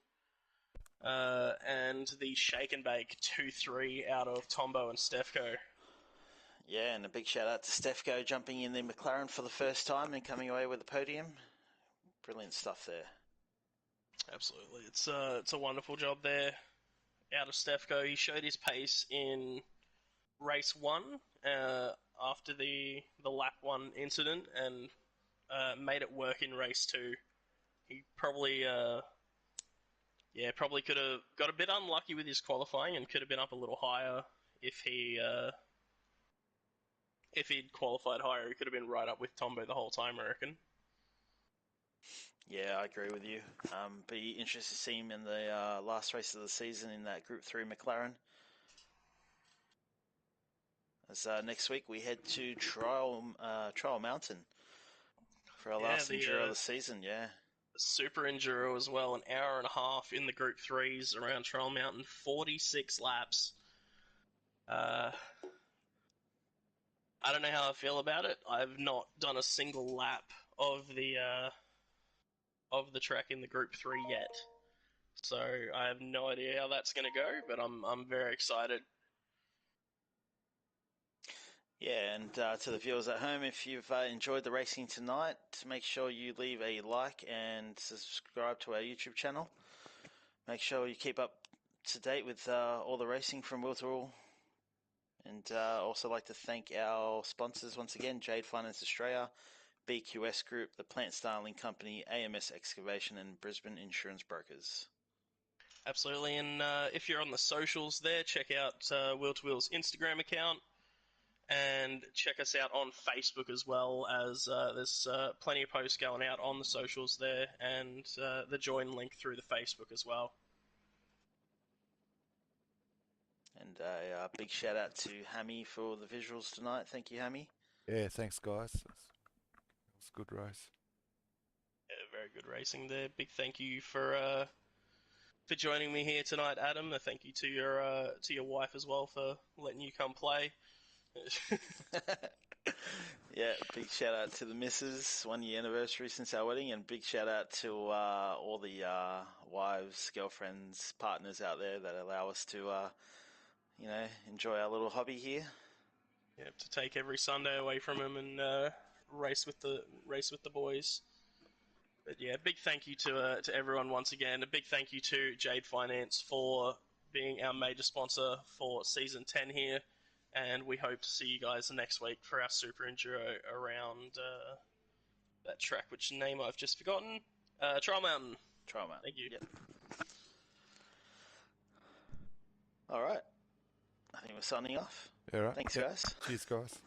And the shake and bake 2-3 out of Tombo and Stefko. Yeah, and a big shout out to Stefko jumping in the McLaren for the first time and coming away with the podium. Brilliant stuff there. Absolutely. It's a wonderful job there out of Stefko. He showed his pace in race 1 after the lap 1 incident and made it work in race 2. He probably could have got a bit unlucky with his qualifying and could have been up a little higher if he'd qualified higher. He could have been right up with Tombo the whole time, I reckon. Yeah, I agree with you. Be interested to see him in the last race of the season in that Group 3 McLaren. As next week we head to Trial Mountain for our last Enduro of the season, yeah. Super Enduro as well, an hour and a half in the Group 3s around Trial Mountain, 46 laps. I don't know how I feel about it. I've not done a single lap of the track in the Group 3 yet. So I have no idea how that's going to go, but I'm very excited. Yeah, and to the viewers at home, if you've enjoyed the racing tonight, make sure you leave a like and subscribe to our YouTube channel. Make sure you keep up to date with all the racing from Wheel to Wheel. And also like to thank our sponsors once again, Jade Finance Australia, BQS Group, the Plant Styling Company, AMS Excavation, and Brisbane Insurance Brokers. Absolutely, and if you're on the socials there, check out Wheel to Wheel's Instagram account. And check us out on Facebook as well, as there's plenty of posts going out on the socials there, and the join link through the Facebook as well. And a big shout out to Hammy for the visuals tonight. Thank you, Hammy. Yeah, thanks, guys. It was a good race. Yeah, very good racing there. Big thank you for joining me here tonight, Adam. A thank you to your wife as well for letting you come play. Yeah, big shout out to the missus, 1 year anniversary since our wedding, and big shout out to all the wives, girlfriends, partners out there that allow us to, enjoy our little hobby here. Yeah, to take every Sunday away from him and race with the boys. But yeah, big thank you to everyone once again. A big thank you to Jade Finance for being our major sponsor for season 10 here. And we hope to see you guys next week for our Super Enduro around that track, which name I've just forgotten. Trial Mountain. Trial Mountain. Thank you. Yep. All right. I think we're signing off. All right. Thanks, guys. Cheers, guys.